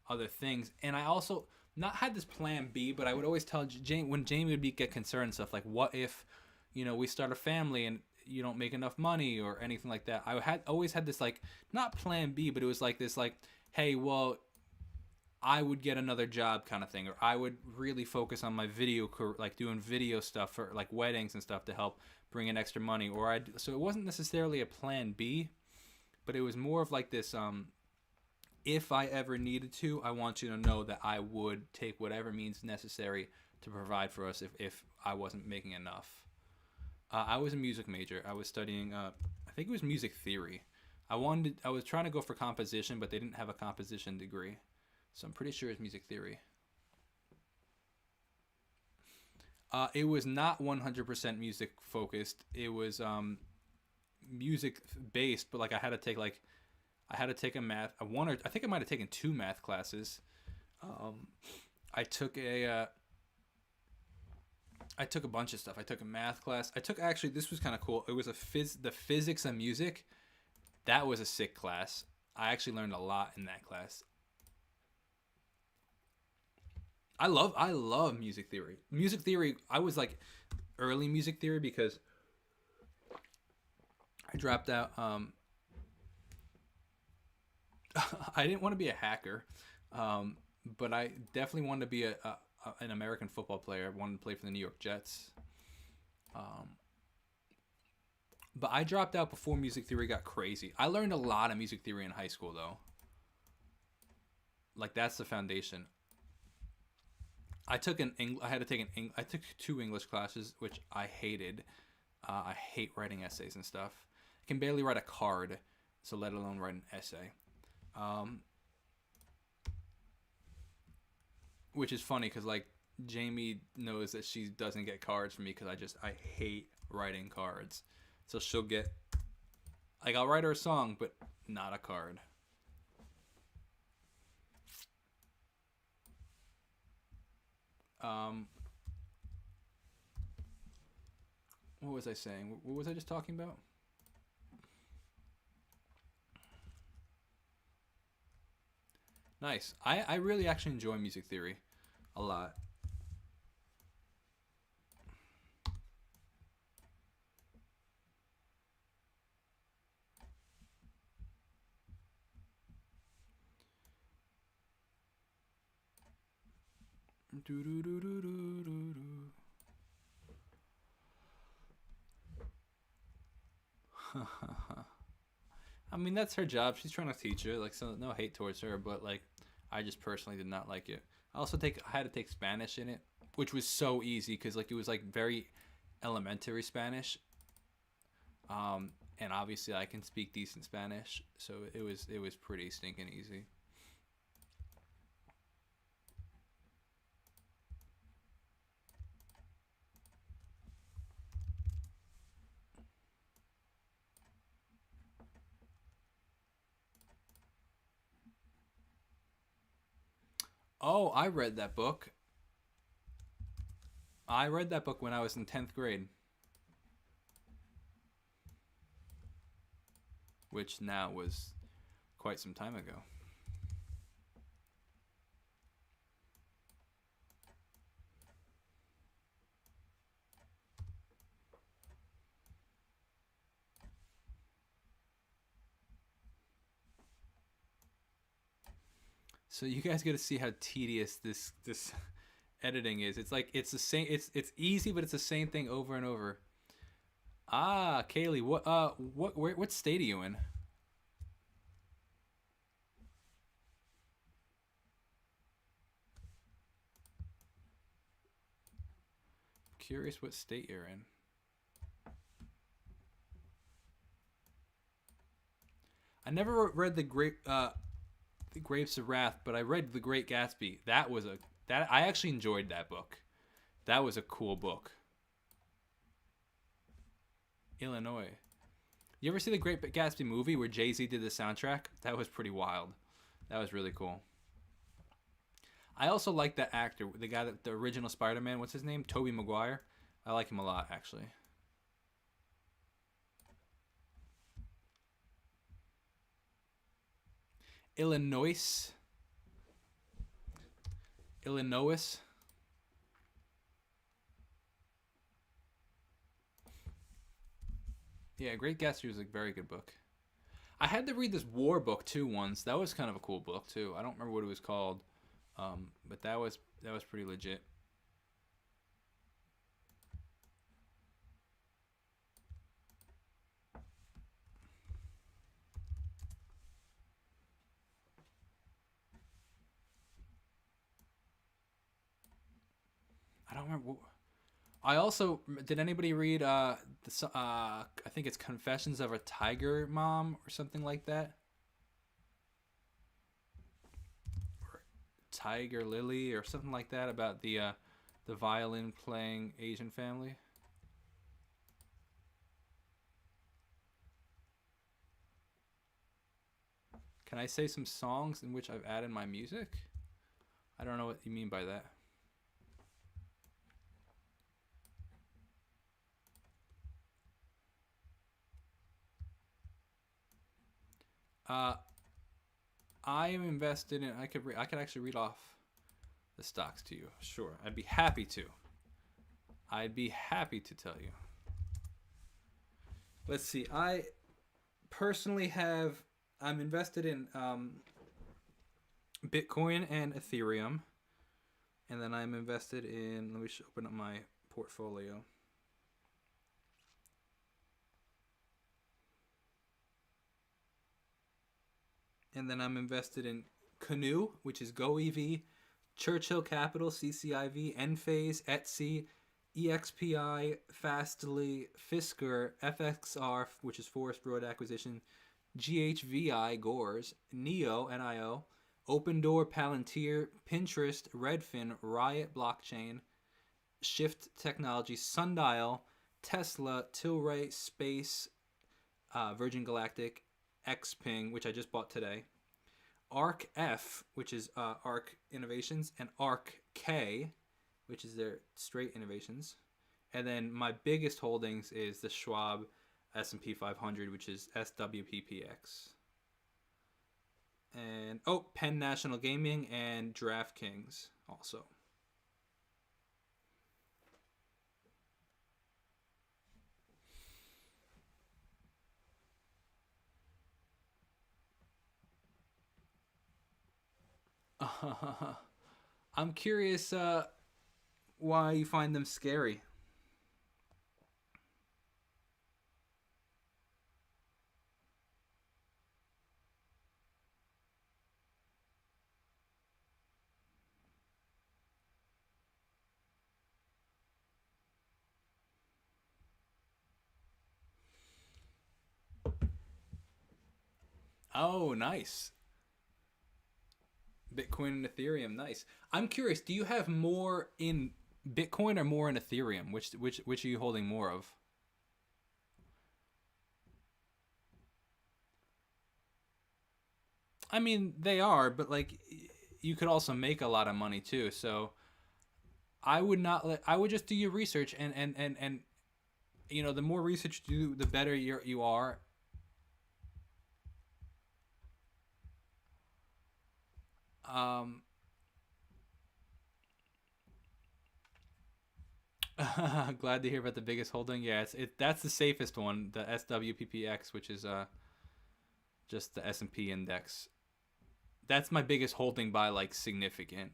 [SPEAKER 1] other things, and I also not had this plan B, but I would always tell when Jamie would get concerned and stuff, like, what if, we start a family and you don't make enough money or anything like that. I always had this, like, not plan B, but it was like this, like, hey, well, I would get another job kind of thing, or I would really focus on my video career, like doing video stuff for like weddings and stuff to help bring in extra money, so it wasn't necessarily a plan B, but it was more of like this, if I ever needed to, I want you to know that I would take whatever means necessary to provide for us if I wasn't making enough. I was a music major. I was studying, I think it was music theory. I was trying to go for composition, but they didn't have a composition degree. So I'm pretty sure it's music theory. It was not 100% music focused. It was music based, but like I had to take a math, I think I might have taken 2 math classes. I took a bunch of stuff. I took a math class. Actually, this was kind of cool. It was the physics of music. That was a sick class. I actually learned a lot in that class. I love music theory. Music theory, I was like early music theory because I dropped out. I didn't want to be a hacker, but I definitely wanted to be an American football player. I wanted to play for the New York Jets. But I dropped out before music theory got crazy. I learned a lot of music theory in high school, though. Like, that's the foundation. I took 2 English classes, which I hated. I hate writing essays and stuff. I can barely write a card, so let alone write an essay. Which is funny because, like, Jamie knows that she doesn't get cards from me because I hate writing cards. So she'll get, like, I'll write her a song, but not a card. What was I saying? What was I just talking about? Nice. I really actually enjoy music theory a lot. Do do do do do do do. I mean, that's her job. She's trying to teach her. Like, so no hate towards her, but like, I just personally did not like it. I had to take Spanish in it, which was so easy because like it was like very elementary Spanish. And obviously I can speak decent Spanish, so it was pretty stinking easy. Oh, I read that book. I read that book when I was in 10th grade. which now was quite some time ago. So you guys got to see how tedious this editing is. It's like it's the same. It's easy, but it's the same thing over and over. Ah, Kaylee, what state are you in? Curious what state you're in. I never read the Grapes of Wrath, but I read The Great Gatsby. That I actually enjoyed that book. That was a cool book. Illinois. You ever see the Great Gatsby movie where Jay-Z did the soundtrack? That was pretty wild. That was really cool. I also like that actor, the guy that the original Spider-Man. What's his name? Tobey Maguire. I like him a lot, actually. Illinois. Yeah, Great Gatsby was a very good book. I had to read this war book too once. That was kind of a cool book too. I don't remember what it was called, but that was pretty legit. I don't remember. I also did. Anybody read I think it's Confessions of a Tiger Mom or something like that, or Tiger Lily or something like that, about the violin playing Asian family. Can I say some songs in which I've added my music? I don't know what you mean by that. I am invested in. I could actually read off the stocks to you. Sure, I'd be happy to. I'd be happy to tell you. Let's see. I personally have. I'm invested in Bitcoin and Ethereum, and then I'm invested in. Let me open up my portfolio. And then I'm invested in Canoe, which is GoEV, Churchill Capital, CCIV, Enphase, Etsy, EXPI, Fastly, Fisker, FXR, which is Forest Road Acquisition, GHVI, Gores, NEO, NIO, Open Door, Palantir, Pinterest, Redfin, Riot Blockchain, Shift Technology, Sundial, Tesla, Tilray, Space, Virgin Galactic, Xpeng, which I just bought today, Arc F, which is Arc Innovations, and Arc K, which is their straight innovations. And then my biggest holdings is the Schwab S&P 500, which is SWPPX. And Penn National Gaming and DraftKings also. I'm curious why you find them scary. Oh, nice. Bitcoin and Ethereum, nice. I'm curious, do you have more in Bitcoin or more in Ethereum? Which are you holding more of? I mean, they are, but like you could also make a lot of money too. So I would just do your research and the more research you do, the better you are. Um, glad to hear about the biggest holding. Yeah, that's the safest one, the SWPPX, which is just the S&P index. That's my biggest holding by like significant.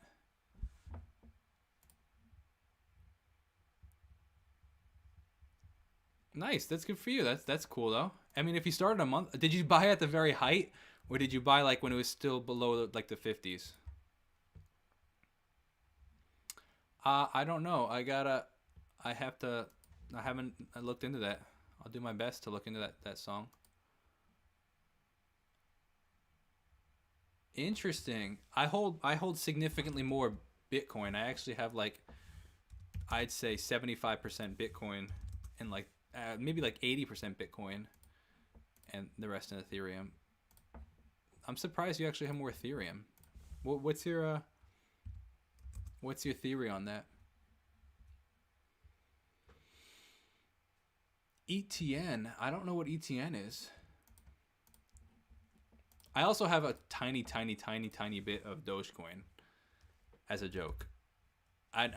[SPEAKER 1] Nice, that's good for you. That's cool though. I mean, if you started a month, did you buy at the very height, or did you buy like when it was still below like the 50s? I don't know. I have to. I haven't looked into that. I'll do my best to look into that song. Interesting. I hold significantly more Bitcoin. I actually have like, I'd say 75% Bitcoin and like maybe like 80% Bitcoin and the rest in Ethereum. I'm surprised you actually have more Ethereum. What's your theory on that? ETN. I don't know what ETN is. I also have a tiny bit of Dogecoin as a joke. I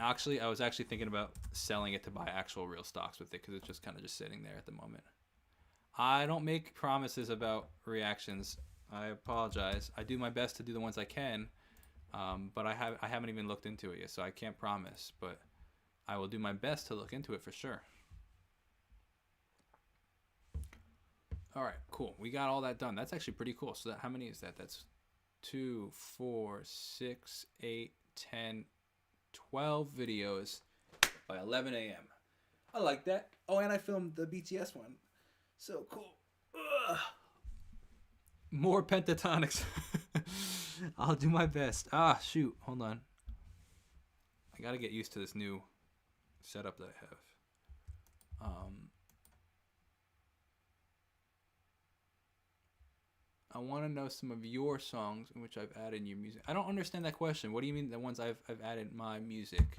[SPEAKER 1] was actually thinking about selling it to buy actual real stocks with it because it's just kind of just sitting there at the moment. I don't make promises about reactions. I apologize. I do my best to do the ones I can, but I haven't even looked into it yet, so I can't promise. But I will do my best to look into it for sure. All right, cool. We got all that done. That's actually pretty cool. So how many is that? That's 2, 4, 6, 8, 10, 12 videos by 11 a.m. I like that. Oh, and I filmed the BTS one. So cool. Ugh. More pentatonics. I'll do my best. Ah, shoot. Hold on. I got to get used to this new setup that I have. I want to know some of your songs in which I've added your music. I don't understand that question. What do you mean the ones I've added my music?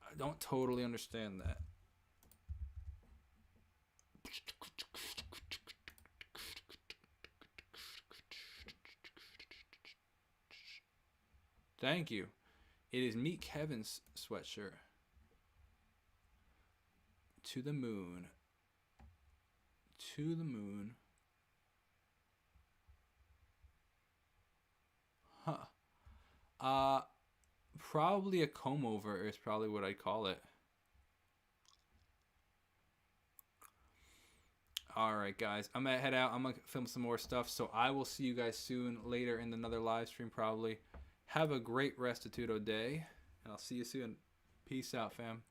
[SPEAKER 1] I don't totally understand that. Thank you. It is Meet Kevin's sweatshirt. To the moon. To the moon. Huh. Probably a comb over is probably what I'd call it. Alright guys, I'm gonna head out. I'm gonna film some more stuff, so I will see you guys soon later in another live stream probably. Have a great Restituto day, and I'll see you soon. Peace out, fam.